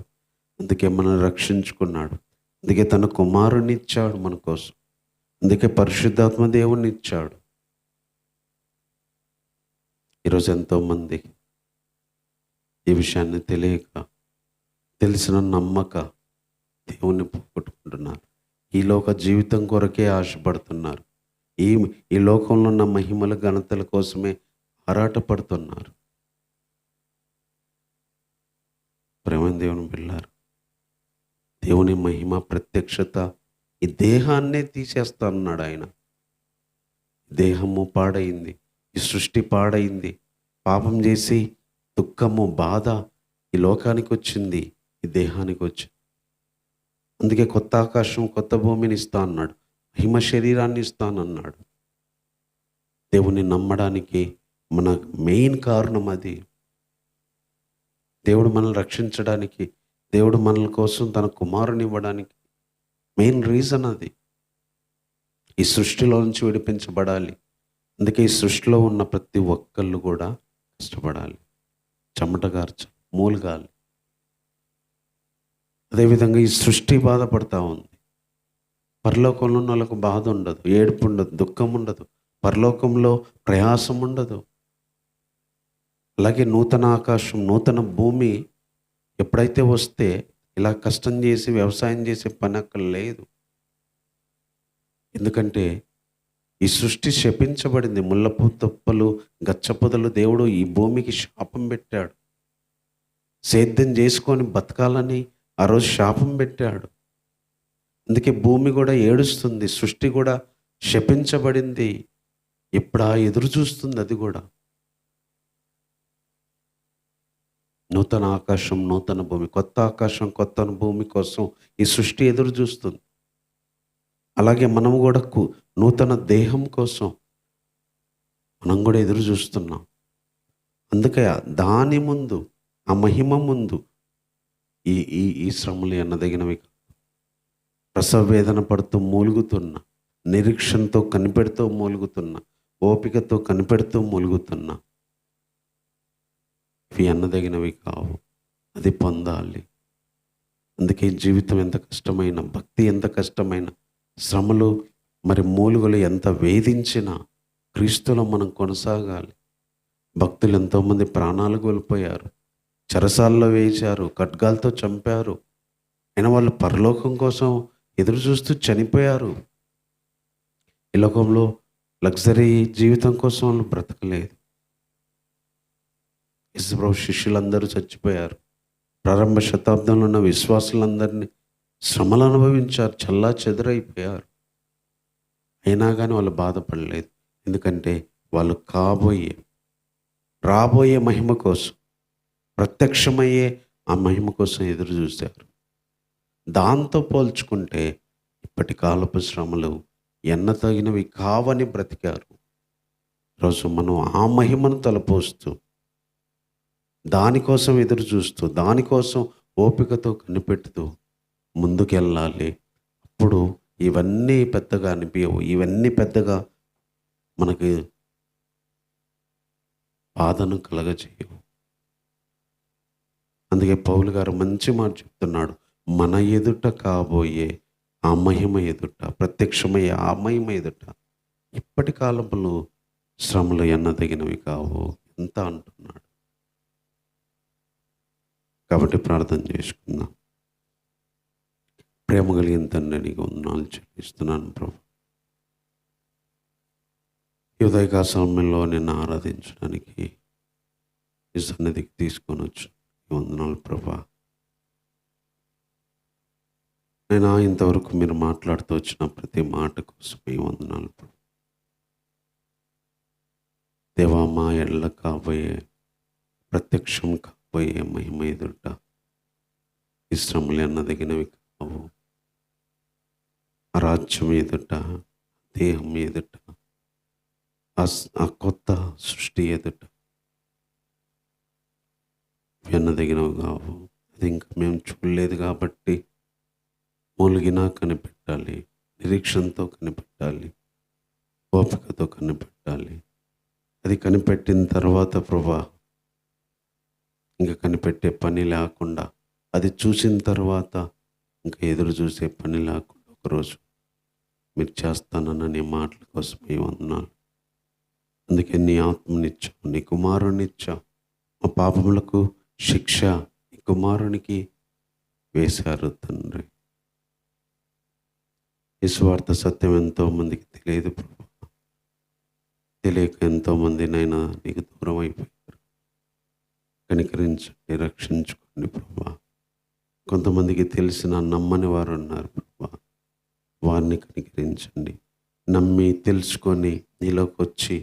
అందుకే మనల్ని రక్షించుకున్నాడు. అందుకే తన కుమారుని ఇచ్చాడు మన కోసం. అందుకే పరిశుద్ధాత్మ దేవుణ్ణి ఇచ్చాడు. ఈరోజు ఎంతోమంది ఈ విషయాన్ని తెలియక, తెలిసిన నమ్మక దేవుణ్ణి పోగొట్టుకుంటున్నారు. ఈ లోక జీవితం కొరకే ఆశపడుతున్నారు. ఈ లోకంలో ఉన్న మహిమల ఘనతల కోసమే ఆరాటపడుతున్నారు. ప్రేమ దేవుని పిల్లారు, దేవుని మహిమ ప్రత్యక్షత ఈ దేహాన్నే తీసేస్తా అన్నాడు ఆయన. దేహము పాడైంది, ఈ సృష్టి పాడైంది, పాపం చేసి దుఃఖము, బాధ ఈ లోకానికి వచ్చింది, ఈ దేహానికి వచ్చింది. అందుకే కొత్త ఆకాశం, కొత్త భూమిని ఇస్తా అన్నాడు. మహిమ శరీరాన్ని ఇస్తానన్నాడు. దేవుని నమ్మడానికి మన మెయిన్ కారణం అది. దేవుడు మనల్ని రక్షించడానికి, దేవుడు మనల కోసం తన కుమారుని ఇవ్వడానికి మెయిన్ రీజన్ అది. ఈ సృష్టిలో నుంచి విడిపించబడాలి. అందుకే ఈ సృష్టిలో ఉన్న ప్రతి ఒక్కళ్ళు కూడా కష్టపడాలి, చెమటగార్చాలి, మూలుగాలి. అదేవిధంగా ఈ సృష్టి బాధపడతా ఉంది. పరలోకంలో ఉన్న వాళ్ళకు బాధ ఉండదు, ఏడుపు ఉండదు, దుఃఖం ఉండదు, పరలోకంలో ప్రయాసం ఉండదు. అలాగే నూతన ఆకాశం, నూతన భూమి ఎప్పుడైతే వస్తే ఇలా కష్టం చేసి వ్యవసాయం చేసే పని అక్కడ లేదు. ఎందుకంటే ఈ సృష్టి శపించబడింది. ముళ్ళపు తుప్పలు, గచ్చపొదలు దేవుడు ఈ భూమికి శాపం పెట్టాడు. సేద్యం చేసుకొని బతకాలని ఆ రోజు శాపం పెట్టాడు. అందుకే భూమి కూడా ఏడుస్తుంది, సృష్టి కూడా శపించబడింది. ఇప్పుడా ఎదురు చూస్తుంది అది కూడా. నూతన ఆకాశం, నూతన భూమి, కొత్త ఆకాశం, కొత్త భూమి కోసం ఈ సృష్టి ఎదురు చూస్తుంది. అలాగే మనం కూడా నూతన దేహం కోసం మనం కూడా ఎదురు చూస్తున్నాం. అందుకే దాని ముందు, ఆ మహిమ ముందు ఈ ఈ ఈ శ్రమలు ఎన్నదగినవి. ప్రసవ వేదన పడుతూ మూలుగుతున్నా, నిరీక్షణతో కనిపెడుతూ మూలుగుతున్నా, ఓపికతో కనిపెడుతూ మూలుగుతున్నా, ఇవి అన్నదగినవి కావు. అది పొందాలి. అందుకే జీవితం ఎంత కష్టమైన, భక్తి ఎంత కష్టమైన, శ్రమలు మరి మూలుగులు ఎంత వేధించినా క్రీస్తులో మనం కొనసాగాలి. భక్తులు ఎంతోమంది ప్రాణాలు కోల్పోయారు, చెరసాల్లో వేయించారు, ఖడ్గాలతో చంపారు. అయినా వాళ్ళు పరలోకం కోసం ఎదురు చూస్తూ చనిపోయారు. ఈ లోకంలో లగ్జరీ జీవితం కోసం వాళ్ళు బ్రతకలేదు. యేసుప్రభు శిష్యులందరూ చచ్చిపోయారు. ప్రారంభ శతాబ్దంలో ఉన్న విశ్వాసులందరినీ శ్రమలు అనుభవించారు, చల్లా చెదరైపోయారు. అయినా కానీ వాళ్ళు బాధపడలేదు. ఎందుకంటే వాళ్ళు రాబోయే మహిమ కోసం, ప్రత్యక్షమయ్యే ఆ మహిమ కోసం ఎదురు చూశారు. దాంతో పోల్చుకుంటే ఇప్పటి కాలపు శ్రమలు ఎన్నతగినవి కావని బ్రతికారు. ఈరోజు మనం ఆ మహిమను తలపోస్తూ దానికోసం ఎదురు చూస్తూ, దానికోసం ఓపికతో కనిపెడుతూ ముందుకెళ్ళాలి. అప్పుడు ఇవన్నీ పెద్దగా అనిపియవు. ఇవన్నీ పెద్దగా మనకి బాధను కలగజేయవు. అందుకే పౌలు గారు మంచి మాట చెప్తున్నాడు. మన ఎదుట కాబోయే ఆ మహిమ ఎదుట, ప్రత్యక్షమయ్యే ఆ మహిమ ఎదుట ఇప్పటి కాలములో శ్రమలు ఎన్నదగినవి కావు ఎంత అంటున్నాడు. కాబట్టి ప్రార్థన చేసుకుందాం. ప్రేమ కలిగిన తండ్రి, నీకు వందనాలు చెల్లిస్తున్నాను ప్రభు. ఈ ఉదయకాల సమయంలో నిన్ను ఆరాధించడానికి ఈ సన్నిధికి తీసుకొని వచ్చు. వందనాలు ప్రభా. నేను ఇంతవరకు మీరు మాట్లాడుతూ వచ్చిన ప్రతి మాట కోసం ఈ వందనాలు ప్రభు. దేవా, మా ఎడల కాబోయే, ప్రత్యక్షం కాబోయే మహిమ ఎదుట ఈ శ్రమలు ఎన్నదగినవి కావు. ఆ రాజ్యం ఎదుట, దేహం ఎదుట, ఆ కొత్త సృష్టి ఎదుట ఎన్నదగినవి కావు. అది ఇంకా మేము చూడలేదు కాబట్టి మూలిగినా కనిపెట్టాలి, నిరీక్షణతో కనిపెట్టాలి, ఓపికతో కనిపెట్టాలి. అది కనిపెట్టిన తర్వాత ప్రభా, ఇంకా కనిపెట్టే పని లేకుండా, అది చూసిన తర్వాత ఇంకా ఎదురు చూసే పని లేకుండా ఒకరోజు మీరు చేస్తానన్న నీ మాటల కోసం ఈ వందనాలు. అందుకే నీ ఆత్మనిచ్చావు, నీ కుమారునిచ్చావు. మా పాపములకు శిక్ష నీ కుమారునికి వేశారు తండ్రి. ఈ స్వార్థ సత్యం ఎంతోమందికి తెలియదు ప్రభు. తెలియక ఎంతోమంది నైనా నీకు దూరం అయిపోయారు. కనికరించండి, రక్షించుకోండి ప్రభా. కొంతమందికి తెలిసిన నమ్మని వారు ఉన్నారు ప్రభా. వారిని కనికరించండి. నమ్మి తెలుసుకొని నీలోకి వచ్చి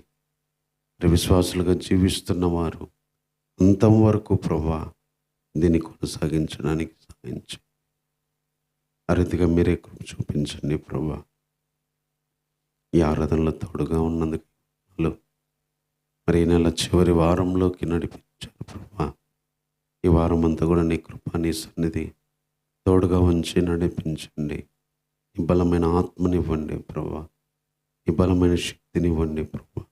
విశ్వాసులుగా జీవిస్తున్న వారు అంతం వరకు ప్రభా దీన్ని కొనసాగించడానికి సహాయించండి. ఆ రీతిగా మీరే కృప చూపించండి ప్రభా. ఈ ఆరాధనలో తోడుగా ఉన్నందుకు మరి ఈ నెల చివరి వారంలోకి నడిపించారు ప్రభా. ఈ వారం అంతా కూడా నీ కృప, నీ సన్నిధి తోడుగా ఉంచి నడిపించండి. ఈ బలమైన ఆత్మనివ్వండి ప్రభా. ఈ బలమైన శక్తినివ్వండి ప్రభా.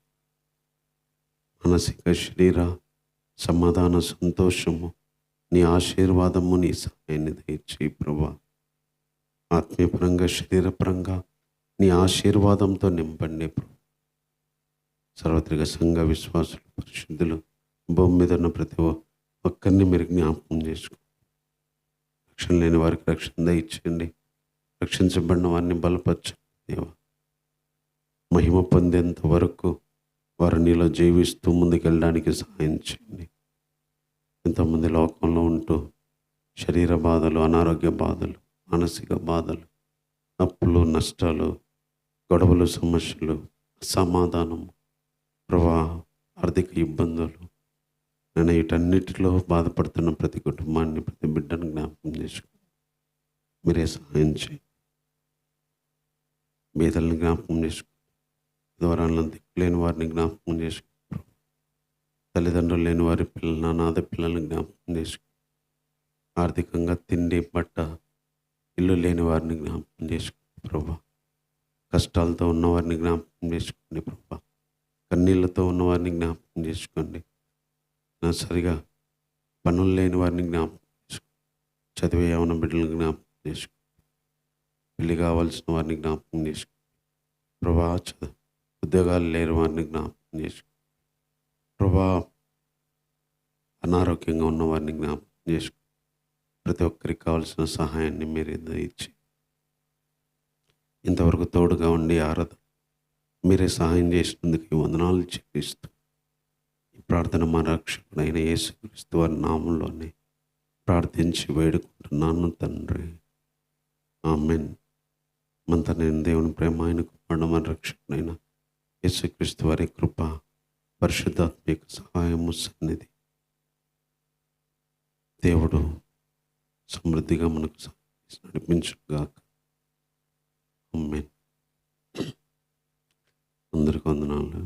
మానసిక శరీర సమాధాన సంతోషము, నీ ఆశీర్వాదము, నీ సహాయాన్ని దయచేయి ప్రభా. ఆత్మీయపరంగా, శరీరపరంగా నీ ఆశీర్వాదంతో నింపండి ప్రభు. సార్వత్రిక సంఘ విశ్వాసులు, పరిశుద్ధులు, భూమి మీద ఉన్న ప్రతి ఒక్కరిని మీరు జ్ఞాపకం చేసుకోండి. రక్షణ లేని వారికి రక్షణ దయచేయండి. రక్షించబడిన వారిని బలపరచండి దేవా. మహిమ పొందేంత వరకు వారు నీలో జీవిస్తూ ముందుకెళ్ళడానికి సహాయం చేయండి. ఎంతోమంది లోకంలో ఉంటూ శరీర బాధలు, అనారోగ్య బాధలు, మానసిక బాధలు, అప్పులు, నష్టాలు, గొడవలు, సమస్యలు, అసమాధానము ప్రభా, ఆర్థిక ఇబ్బందులు, నేను వీటన్నిటిలో బాధపడుతున్న ప్రతి కుటుంబాన్ని, ప్రతి బిడ్డను జ్ఞాపకం చేసుకోండి. మీరే సహాయం చేయండి. బీదలను జ్ఞాపకం చేసుకోండి. ద్వారాలను దిక్కులేని వారిని జ్ఞాపకం చేసుకోండి. తల్లిదండ్రులు లేని వారి పిల్లలను, అనాథ పిల్లల్ని జ్ఞాపకం చేసుకోండి. ఆర్థికంగా తిండి, బట్ట, ఇల్లు లేని వారిని జ్ఞాపకం చేసుకోండి ప్రభా. కష్టాలతో ఉన్నవారిని జ్ఞాపకం చేసుకోండి ప్రభా. కన్నీళ్ళతో ఉన్నవారిని జ్ఞాపకం చేసుకోండి. సరిగా పనులు లేని వారిని జ్ఞాపకం చేసుకోండి. చదివే యవన బిడ్డలను జ్ఞాపకం చేసుకోండి. పెళ్లి కావాల్సిన వారిని జ్ఞాపకం చేసుకోండి ప్రభా. ఉద్యోగాలు లేని వారిని జ్ఞాపకం చేసుకోండి ప్రభా. అనారోగ్యంగా ఉన్న వారిని జ్ఞాపకం చేసుకోండి. ప్రతి ఒక్కరికి కావాల్సిన సహాయాన్ని మీరు ఇచ్చి ఇంతవరకు తోడుగా ఉండి ఆరాధన మీరే సహాయం చేసినందుకు వందనాలు చెల్లిస్తూ ఈ ప్రార్థన మా రక్షకుడైన యేసుక్రీస్తు వారి నామంలోనే ప్రార్థించి వేడుకుంటున్నాను తండ్రి. ఆమెన్. మంత నేను దేవుని ప్రేమ, ఆయన కుమారుడు మన రక్షకుడైన యేసుక్రీస్తు వారి కృప, పరిశుద్ధాత్మిక సహాయము, సన్నిధి దేవుడు సమృద్ధిగా మనకు నడిపించుగాక. ఆమేన్. అందరికీ వందనాలు.